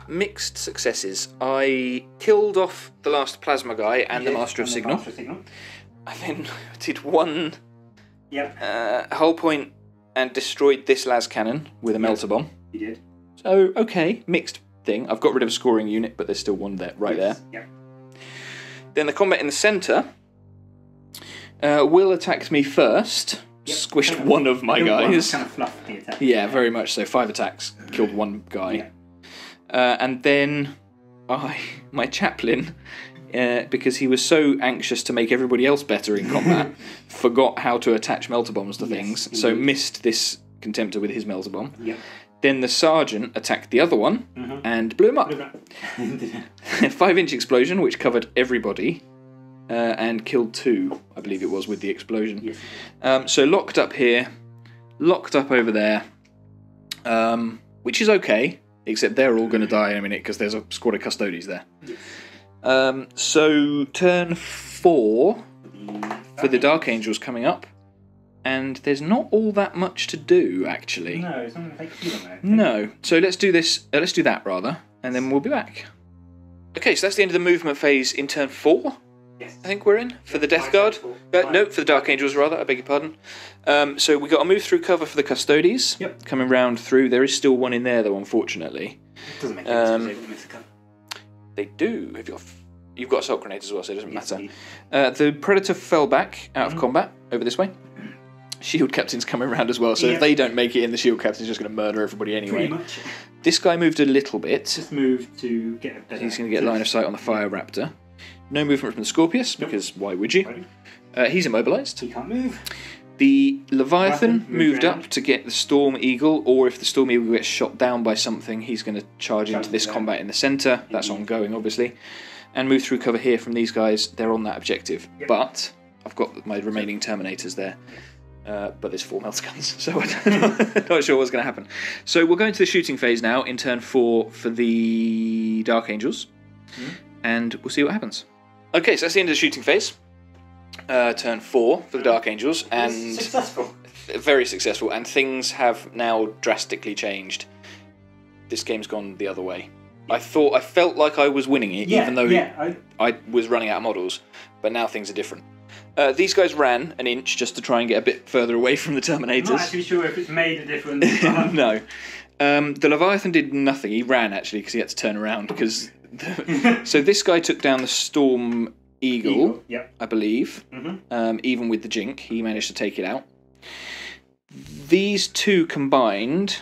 Mixed successes. I killed off the last plasma guy and the Master of Signal. I then did 1 hull point and destroyed this las cannon with a melter bomb. You did. So, okay, mixed thing. I've got rid of a scoring unit, but there's still one there, there. Yep. Then the combat in the centre. Will attacked me first. Yep. Squished one of my guys. Kind of fluffed the attack. Yeah, very much so. 5 attacks, killed 1 guy. Yeah. And then my chaplain, because he was so anxious to make everybody else better in combat, forgot how to attach melter bombs to things, so missed this contemptor with his melter bomb. Yep. Then the sergeant attacked the other one and blew him up. 5-inch explosion, which covered everybody, and killed 2, I believe it was, with the explosion. Yes. So locked up here, locked up over there, which is okay. Except they're all going to die in a minute because there's a squad of Custodes there. Yes. So turn 4 for the Dark Angels coming up, and there's not all that much to do actually. No, it's not going to take too long. No, so let's do this. Let's do that rather, and then we'll be back. Okay, so that's the end of the movement phase in turn 4. Yes. I think we're in for the Death Guard. No, for the Dark Angels rather. I beg your pardon. So we got to move through cover for the Custodes. Yep. Coming round through. There is still one in there though, unfortunately. It doesn't make any sense to miss the cover. They do. You've got assault grenades as well, so it doesn't matter. The Predator fell back out of combat over this way. Shield Captain's coming round as well, so if they don't make it in, the Shield Captain's just going to murder everybody anyway. Pretty much. This guy moved a little bit. Just moved to get a better... He's going to get line of sight on the Fire Raptor. No movement from the Scorpius, because why would you? He's immobilised. He can't move. The Leviathan moved up to get the Storm Eagle, or if the Storm Eagle gets shot down by something, he's going to charge into this combat in the centre. That's ongoing, obviously. And move through cover here from these guys. They're on that objective. Yep. But I've got my remaining Terminators there. But there's 4 melter guns, so I'm not sure what's going to happen. So we'll go into the shooting phase now in turn 4 for the Dark Angels. And we'll see what happens. Okay, so that's the end of the shooting phase. Turn 4 for the Dark Angels, and successful. Very successful, and things have now drastically changed. This game's gone the other way. I felt like I was winning it, even though I was running out of models, but now things are different. These guys ran an inch just to try and get a bit further away from the Terminators. I'm not actually sure if it's made a difference. No. The Leviathan did nothing. He ran, actually, because he had to turn around. So this guy took down the Storm Eagle, I believe. Even with the Jink, he managed to take it out. These 2 combined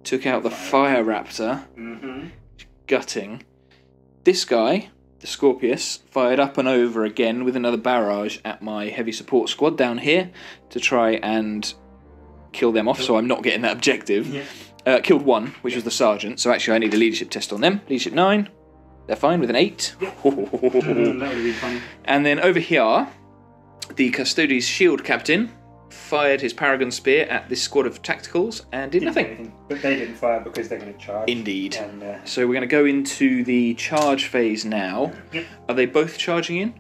took out the Fire Raptor. Gutting. This guy, the Scorpius, fired up and over again with another barrage at my heavy support squad down here to try and kill them off, so I'm not getting that objective. Killed 1, which was the Sergeant, so actually I need a leadership test on them. Leadership 9. They're fine with an 8. That would be fun. And then over here, the Custodes Shield Captain fired his Paragon Spear at this squad of tacticals and did nothing. But they didn't fire because they're going to charge. Indeed. And, so we're going to go into the charge phase now. Are they both charging in?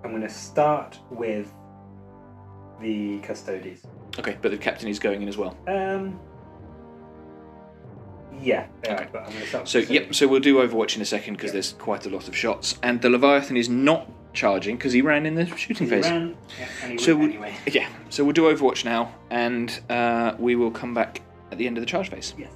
I'm going to start with the Custodes. Okay, but the Captain is going in as well. Yeah, okay. But I'm going to start. So yep, so we'll do Overwatch in a second because there's quite a lot of shots, and the Leviathan is not charging because he ran in the shooting phase. And he anyway. Yeah, so we'll do Overwatch now, and we will come back at the end of the charge phase. Yes.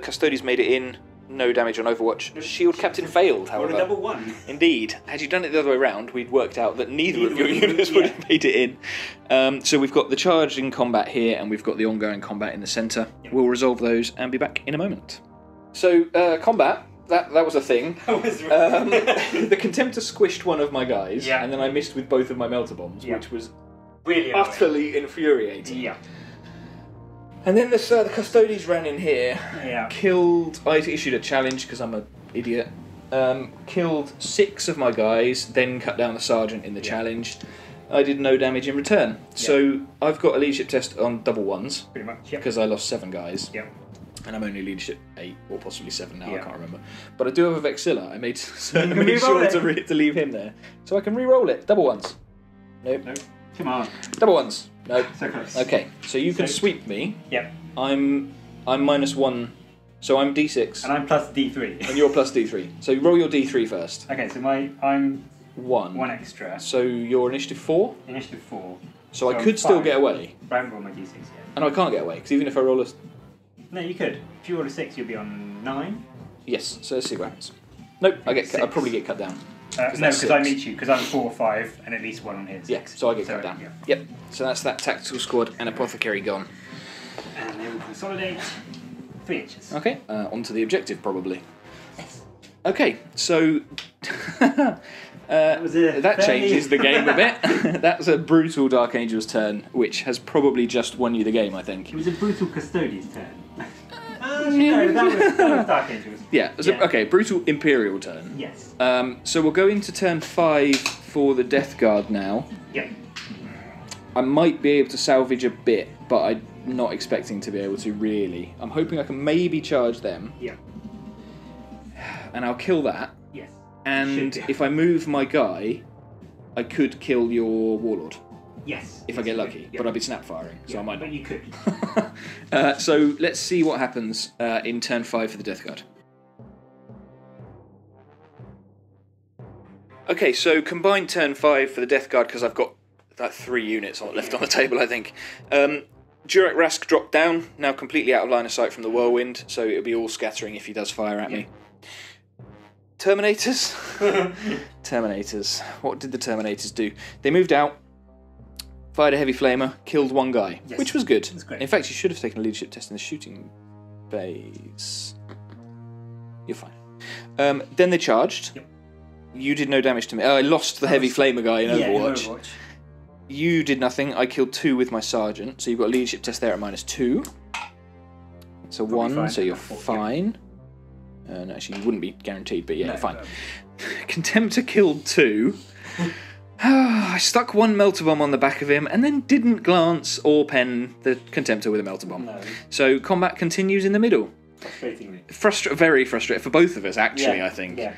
Custodes made it in. No damage on Overwatch. Shield Captain failed, however. Or a double one. Indeed. Had you done it the other way around, we'd worked out that neither of your units would have made it in. So we've got the charge in combat here, and we've got the ongoing combat in the centre. Yep. We'll resolve those and be back in a moment. So, combat, that was a thing. That was right. The Contemptor squished one of my guys, and then I missed with both of my melter bombs, which was really utterly infuriating. Yeah. And then the Custodes ran in here, killed... I issued a challenge because I'm an idiot. Killed 6 of my guys, then cut down the sergeant in the challenge. I did no damage in return. So I've got a leadership test on double ones. Pretty much, because I lost 7 guys. Yep. And I'm only leadership 8 or possibly 7 now, I can't remember. But I do have a Vexilla. I made sure to leave him there. So I can re-roll it. Double ones. Nope. Come on. Double ones. No. So close. Okay, so you can sweep me. Yep. I'm -1, so I'm D6. And I'm plus D3. And you're plus D3. So roll your D3 first. Okay, so I'm 1. 1 extra. So you're initiative 4? Initiative 4. So I could still get away. I haven't rolled my D6 yet. And I can't get away, because even if I roll a... No, you could. If you roll a 6, you'll be on 9. Yes, so let's see what happens. Nope, I'll probably get cut down. No, because I meet you, because I'm 4 or 5, and at least 1 on his. Yeah, so I get cut down. Yeah. Yep, so that's that tactical squad and apothecary gone. And then we'll consolidate 3 inches. Okay, onto the objective probably. Okay, so that changes the game a bit. That's a brutal Dark Angel's turn, which has probably just won you the game, I think. It was a brutal Custodes turn. No, that was Dark Angels. Yeah, okay, brutal Imperial turn. Yes. So we'll go into turn 5 for the Death Guard now. Yeah. I might be able to salvage a bit, but I'm not expecting to be able to really. I'm hoping I can maybe charge them. Yeah. And I'll kill that. Yes. And if I move my guy, I could kill your Warlord. Yes. If I get lucky, but I'll be snap firing, so I might not. But you could. So let's see what happens in turn 5 for the Death Guard. Okay, so combined turn 5 for the Death Guard, because I've got that 3 units left on the table, I think. Durak Rask dropped down, now completely out of line of sight from the Whirlwind, so it'll be all scattering if he does fire at me. Terminators? Terminators. What did the Terminators do? They moved out, fired a heavy flamer, killed 1 guy, which was good. Great. In fact, you should have taken a leadership test in the shooting phase. You're fine. Then they charged. Yep. You did no damage to me. I lost the heavy flamer guy in Overwatch. You did nothing. I killed 2 with my sergeant, so you've got a leadership test there at -2. So probably 1, so you're fine. No, actually, you wouldn't be guaranteed, but yeah, fine. Contemptor killed 2. I stuck 1 melter bomb on the back of him and then didn't glance or pen the Contemptor with a melter bomb. No. So combat continues in the middle. Frustratingly. Very frustrating for both of us, actually, I think. Yeah.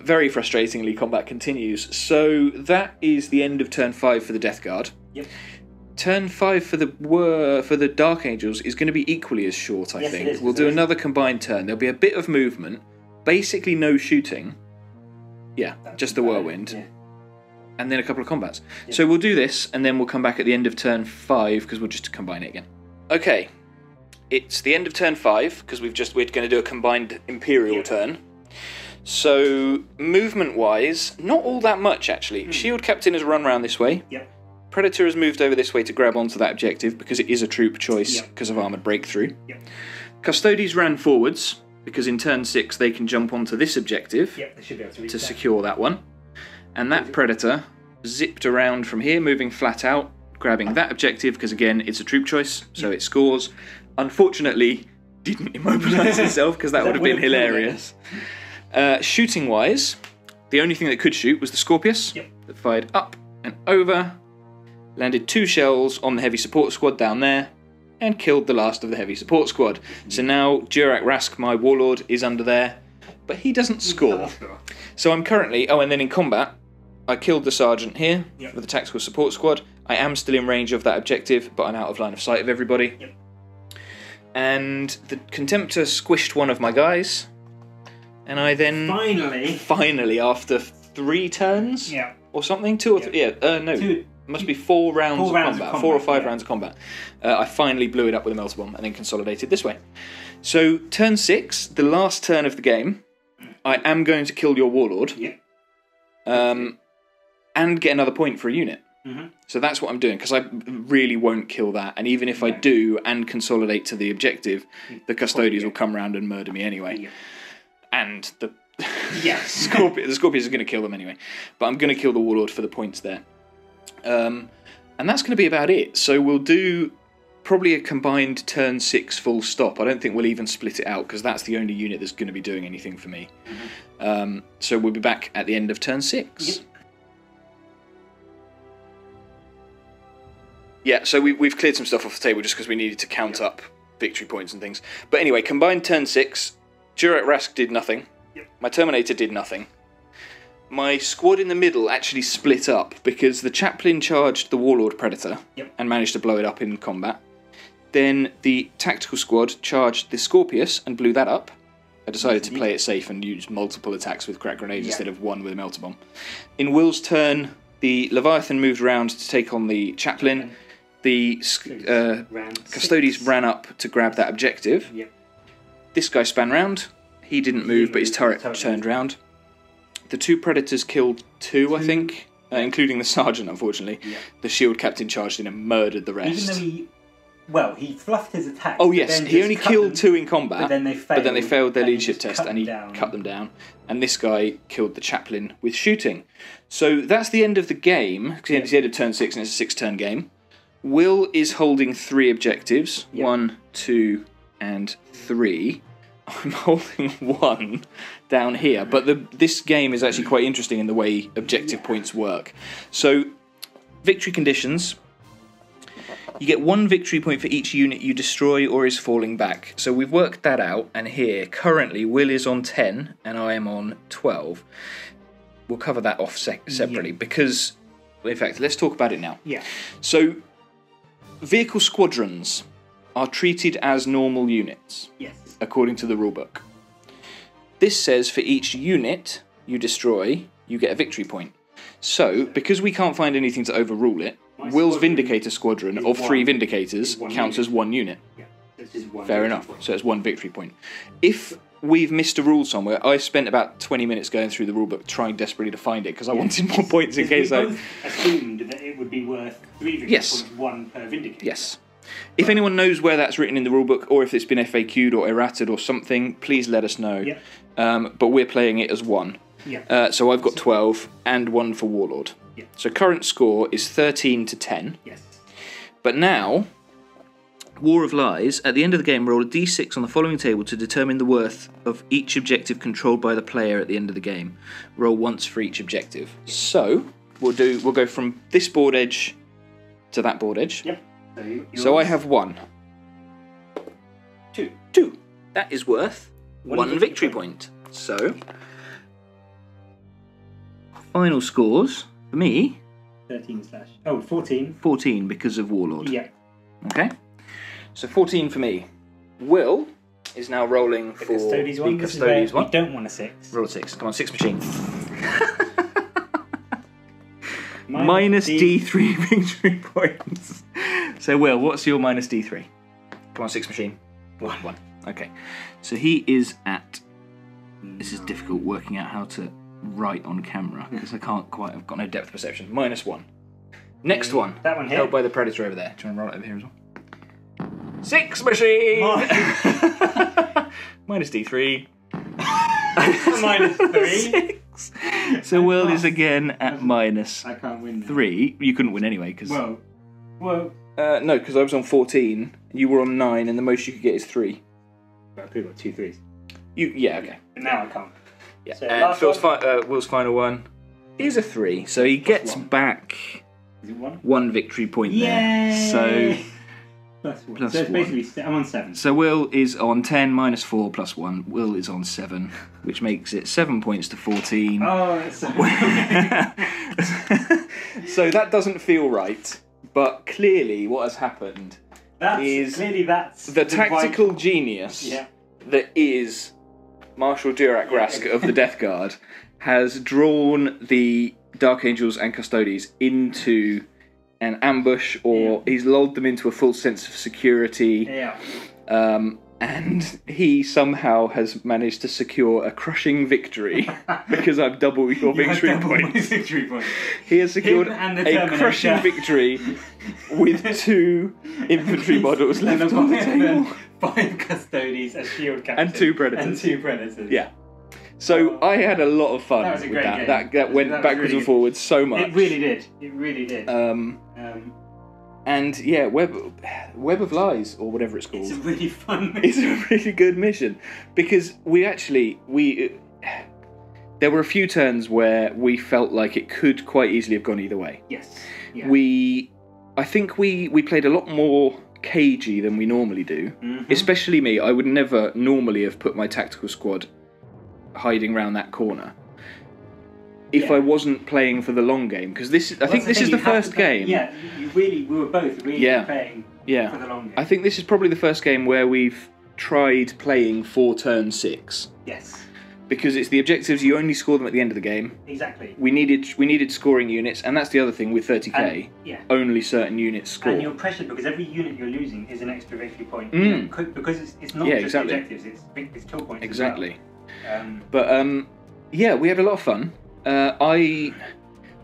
Very frustratingly, combat continues. So that is the end of turn 5 for the Death Guard. Yep. Turn 5 for the Dark Angels is going to be equally as short, I think. We'll do another combined turn. There'll be a bit of movement, basically no shooting. Yeah, just the Whirlwind. Yeah. And then a couple of combats. Yep. So we'll do this, and then we'll come back at the end of turn 5, because we'll just combine it again. Okay, it's the end of turn 5, because we're going to do a combined Imperial turn. So, movement-wise, not all that much, actually. Shield Captain has run around this way. Yep. Predator has moved over this way to grab onto that objective, because it is a troop choice, because of Armoured Breakthrough. Yep. Custodes ran forwards, because in turn 6 they can jump onto this objective they should be able to reach secure that one. And that Predator zipped around from here, moving flat out, grabbing that objective, because again, it's a troop choice, so it scores. Unfortunately, didn't immobilise itself, because that would have been hilarious. Shooting-wise, the only thing that could shoot was the Scorpius, that fired up and over, landed 2 shells on the heavy support squad down there, and killed the last of the heavy support squad. So now Durak Rask, my Warlord, is under there, but he doesn't score. So I'm currently... Oh, and then in combat, I killed the Sergeant here for the tactical support squad. I am still in range of that objective, but I'm out of line of sight of everybody. And the Contemptor squished one of my guys. And I then... Finally, after 3 turns? Yeah. Or something? 2 or 3? Yeah, no. It must be 4 rounds of combat. 4 or 5 rounds of combat. I finally blew it up with a Melter Bomb and then consolidated this way. So, turn 6, the last turn of the game, I am going to kill your Warlord. Yeah. And get another point for a unit. Mm-hmm. So that's what I'm doing, because I really won't kill that. And even if I do and consolidate to the objective, the Custodes will come around and murder me anyway. Yeah. And the Scorpions are going to kill them anyway. But I'm going to kill the Warlord for the points there. And that's going to be about it. So we'll do probably a combined turn 6 full stop. I don't think we'll even split it out, because that's the only unit that's going to be doing anything for me. Mm-hmm. So we'll be back at the end of turn 6. Yep. Yeah, so we've cleared some stuff off the table just because we needed to count up victory points and things. But anyway, combined turn 6, Jurat Rask did nothing. Yep. My Terminator did nothing. My squad in the middle actually split up because the Chaplain charged the Warlord Predator and managed to blow it up in combat. Then the Tactical Squad charged the Scorpius and blew that up. I decided to play it safe and use multiple attacks with crack grenades instead of one with a Melter Bomb. In Will's turn, the Leviathan moved around to take on the Chaplain. The Custodes ran up to grab that objective. Yep. This guy span round. He didn't move, but his turret turned round. The 2 Predators killed 2, I think, including the Sergeant, unfortunately. Yep. The Shield Captain charged in and murdered the rest. Even though he fluffed his attack. Oh yes, he only killed 2 in combat, but then they failed their leadership test and he cut them down. And this guy killed the Chaplain with shooting. So that's the end of the game, because it's the end of turn 6 and it's a 6-turn game. Will is holding 3 objectives. 1, 2, and 3. I'm holding 1 down here, but this game is actually quite interesting in the way objective points work. So, victory conditions. You get 1 victory point for each unit you destroy or is falling back. So we've worked that out, and here, currently, Will is on 10, and I am on 12. We'll cover that off separately, because, in fact, let's talk about it now. Yeah. So, vehicle squadrons are treated as normal units, according to the rulebook. This says for each unit you destroy, you get a victory point. So, because we can't find anything to overrule it, Will's Vindicator squadron of 3 Vindicators counts as 1 unit. Fair enough, so it's 1 victory point. If we've missed a rule somewhere, I spent about 20 minutes going through the rulebook trying desperately to find it, because I wanted more points in case I... assumed that it would be worth 3 victory points, 1 per Vindicator. Yes. If anyone knows where that's written in the rulebook, or if it's been FAQ'd or errated or something, please let us know. But we're playing it as 1. So I've got 12 and 1 for Warlord. So current score is 13 to 10. But now, War of Lies, at the end of the game, roll a d6 on the following table to determine the worth of each objective controlled by the player at the end of the game. Roll once for each objective. So we'll go from this board edge to that board edge. So I have 1. 2. That is worth 1 victory point. So, final scores for me. 14. 14 because of Warlord. Okay. So 14 for me. Will is now rolling for the Custodes one. We don't want a 6. Roll a 6. Come on, 6 machine. Minus D3 victory points. So, Will, what's your minus D3? Come on, 6 machine. 1. Okay. So he is at... This is difficult working out how to write on camera, because I can't quite... I've got no depth perception. -1. Next one. That one here. Held by the Predator over there. Do you want to roll it over here as well? 6 machine! Minus D3. Minus 3. 6. So Will is again at minus I can't win. 3. You couldn't win anyway, because... Well. No, because I was on 14, you were on 9, and the most you could get is 3. I could have got 2 3s. Yeah, okay. But now I can't. Yeah. So Will's final one is a 3, so he gets back... Is it 1? 1 victory point there. So... +1. So it's basically, I'm on 7. So Will is on 10, minus 4, plus 1. Will is on 7, which makes it 7 points to 14. Oh, that's so So that doesn't feel right, but clearly what has happened That's the tactical genius that is Marshal Durak Rask of the Death Guard has drawn the Dark Angels and Custodes into an ambush, or he's lulled them into a false sense of security. And he somehow has managed to secure a crushing victory because I've doubled your victory points. He has secured a crushing victory with 2 infantry models left on the table. 5 Custodes, a shield captain, and 2 predators. Yeah. So I had a lot of fun that was a with great that. game. That went backwards and forwards so much. It really did. And yeah, Web of Lies, or whatever it's called. It's a really fun mission. It's a really good mission. Because there were a few turns where we felt like it could quite easily have gone either way. Yes. Yeah. I think we played a lot more cagey than we normally do. Mm-hmm. Especially me. I would never normally have put my tactical squad hiding around that corner if I wasn't playing for the long game, because I think this is the first game. Yeah, we were both really playing for the long game. I think this is probably the first game where we've tried playing for turn 6. Yes. Because it's the objectives, you only score them at the end of the game. Exactly. We needed scoring units, and that's the other thing with 30k. Only certain units score. And you're pressured because every unit you're losing is an extra victory point. Because it's not just objectives, it's kill points. Exactly. As well. We had a lot of fun.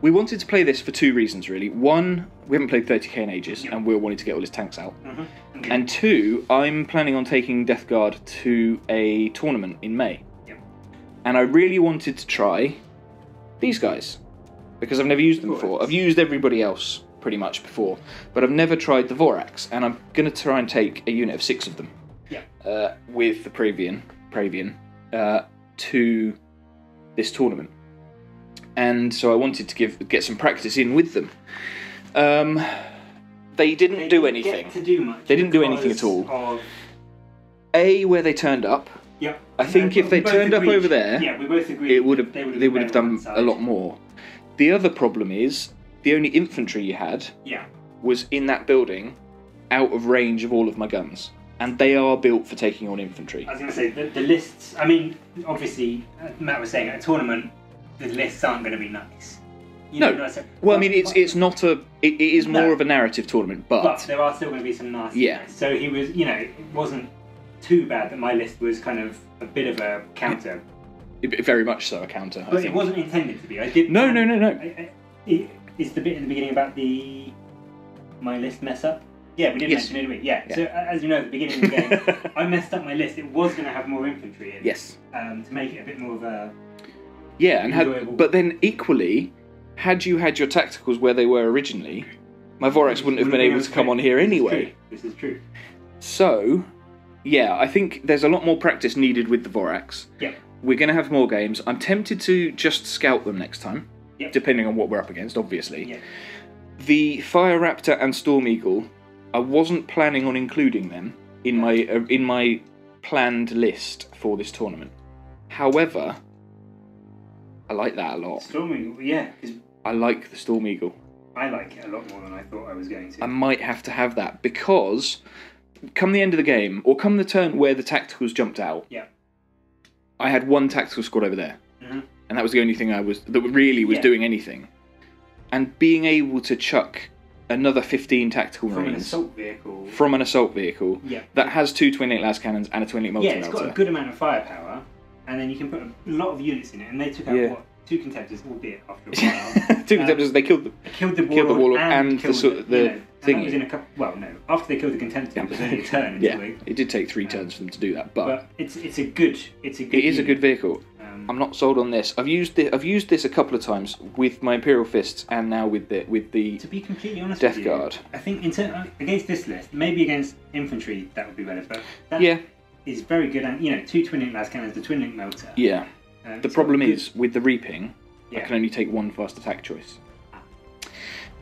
We wanted to play this for 2 reasons, really. One, we haven't played 30k in ages, and we're wanting to get all his tanks out. Mm-hmm. And 2, I'm planning on taking Death Guard to a tournament in May. And I really wanted to try these guys, because I've never used them before. I've used everybody else pretty much before, but I've never tried the Vorax, and I'm going to try and take a unit of 6 of them with the Praevian to this tournament. And so I wanted to get some practice in with them. They didn't do anything. Get to do much. They didn't do anything at all. Where they turned up. Yep. I think if they turned up over there, we both agreed. They would have done a lot more. The other problem is the only infantry you had was in that building, out of range of all of my guns, and they are built for taking on infantry. I was going to say the lists. I mean, obviously, Matt was saying at a tournament, the lists aren't going to be nice. It is more of a narrative tournament, but there are still going to be some nasty guys. So he was, it wasn't too bad that my list was kind of a bit of a counter. Very much so a counter. But it wasn't intended to be. I did. No. It's the bit in the beginning about my list mess up. Yeah, we did mention it, didn't we? Yeah. So as you know, at the beginning of the game, I messed up my list. It was going to have more infantry in. Yes. To make it a bit more of a. Yeah, but then equally, had you had your tacticals where they were originally, my Vorax wouldn't have been able to come on here anyway. This is true. So, I think there's a lot more practice needed with the Vorax. Yeah. We're going to have more games. I'm tempted to just scout them next time, depending on what we're up against, obviously. Yeah. The Fire Raptor and Storm Eagle, I wasn't planning on including them in my planned list for this tournament. However, I like that a lot. Storm Eagle, yeah. I like the Storm Eagle. I like it a lot more than I thought I was going to. I might have to have that because come the end of the game, or come the turn where the tacticals jumped out, I had 1 tactical squad over there. Mm-hmm. And that was the only thing that really was doing anything. And being able to chuck another 15 tactical marines from an assault vehicle that has 2 twin-link las cannons and a twin-link multi-melter. Yeah, it's got a good amount of firepower, and then you can put a lot of units in it, and they took out 2 contemptors, albeit after a while. 2 contemptors, they killed the warlord and the thing. After they killed the contemptors, it was only a turn. It did take 3 turns for them to do that, but it is a good vehicle. I'm not sold on this. I've used this a couple of times with my Imperial Fists, and now with the to be completely honest Death with you, Guard. I think against this list, maybe against infantry that would be better, but that is very good. And 2 twin-link las cannons, the twin-link melter. Yeah. The problem is with the reaping, I can only take 1 fast attack choice.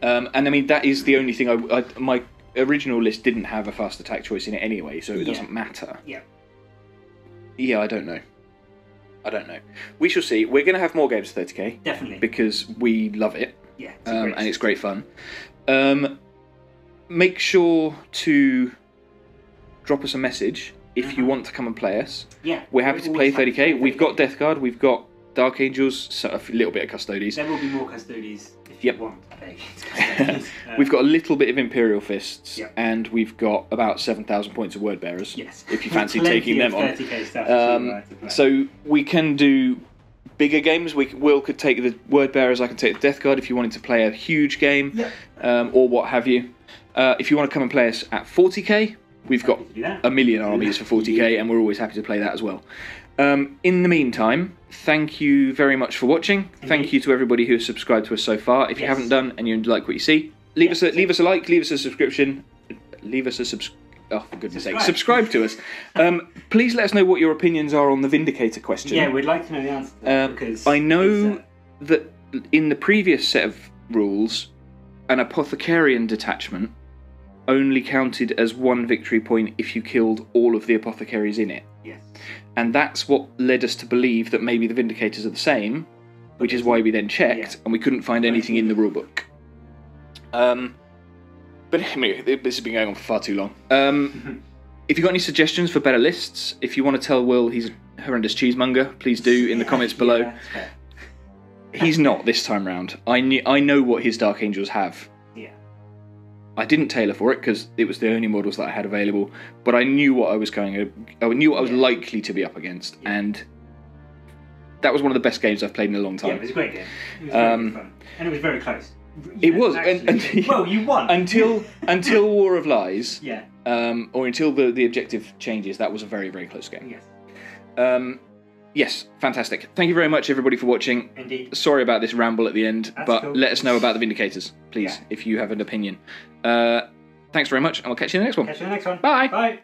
And I mean that is the only thing my original list didn't have a fast attack choice in it anyway, so it doesn't matter. Yeah, I don't know. We shall see. We're going to have more games 30k. Definitely. Because we love it. Yeah. And it's great fun. Make sure to drop us a message if you want to come and play us. Yeah. We're happy to play 30k. We've got Death Guard, we've got Dark Angels, so a little bit of Custodes. There will be more Custodes if you want to play Custodes. We've got a little bit of Imperial Fists, and we've got about 7,000 points of Word Bearers. Yes. If you fancy taking them on. 30k stuff to play. So we can do bigger games. Will could take the Word Bearers, I can take the Death Guard if you wanted to play a huge game, or what have you. If you want to come and play us at 40k, we've got a million armies for 40k, and we're always happy to play that as well. In the meantime, thank you very much for watching. Thank you to everybody who has subscribed to us so far. If you haven't done and you like what you see, leave us a like, leave us a subscription, leave us a oh, for goodness sake, subscribe to us. Please let us know what your opinions are on the Vindicator question. Yeah, we'd like to know the answer to that, because I know that in the previous set of rules, an Apothecarian detachment only counted as 1 victory point if you killed all of the Apothecaries in it. Yes. And that's what led us to believe that maybe the Vindicators are the same, which is why we then checked, and we couldn't find anything in the rulebook. But anyway, this has been going on for far too long. If you've got any suggestions for better lists, if you want to tell Will he's a horrendous cheesemonger, please do in the comments below. He's not this time round. I know what his Dark Angels have. Yeah. I didn't tailor for it because it was the only models that I had available, but I knew what I was knew what I was likely to be up against, and that was one of the best games I've played in a long time. Yeah, it was a great game. It was very fun, and it was very close. It was, and well, you won until War of Lies. Yeah. Or until the objective changes. That was a very, very close game. Yes. Yes, fantastic. Thank you very much, everybody, for watching. Indeed. Sorry about this ramble at the end, but cool. let us know about the Vindicators, please, if you have an opinion. Thanks very much, and we'll catch you in the next one. Catch you in the next one. Bye. Bye.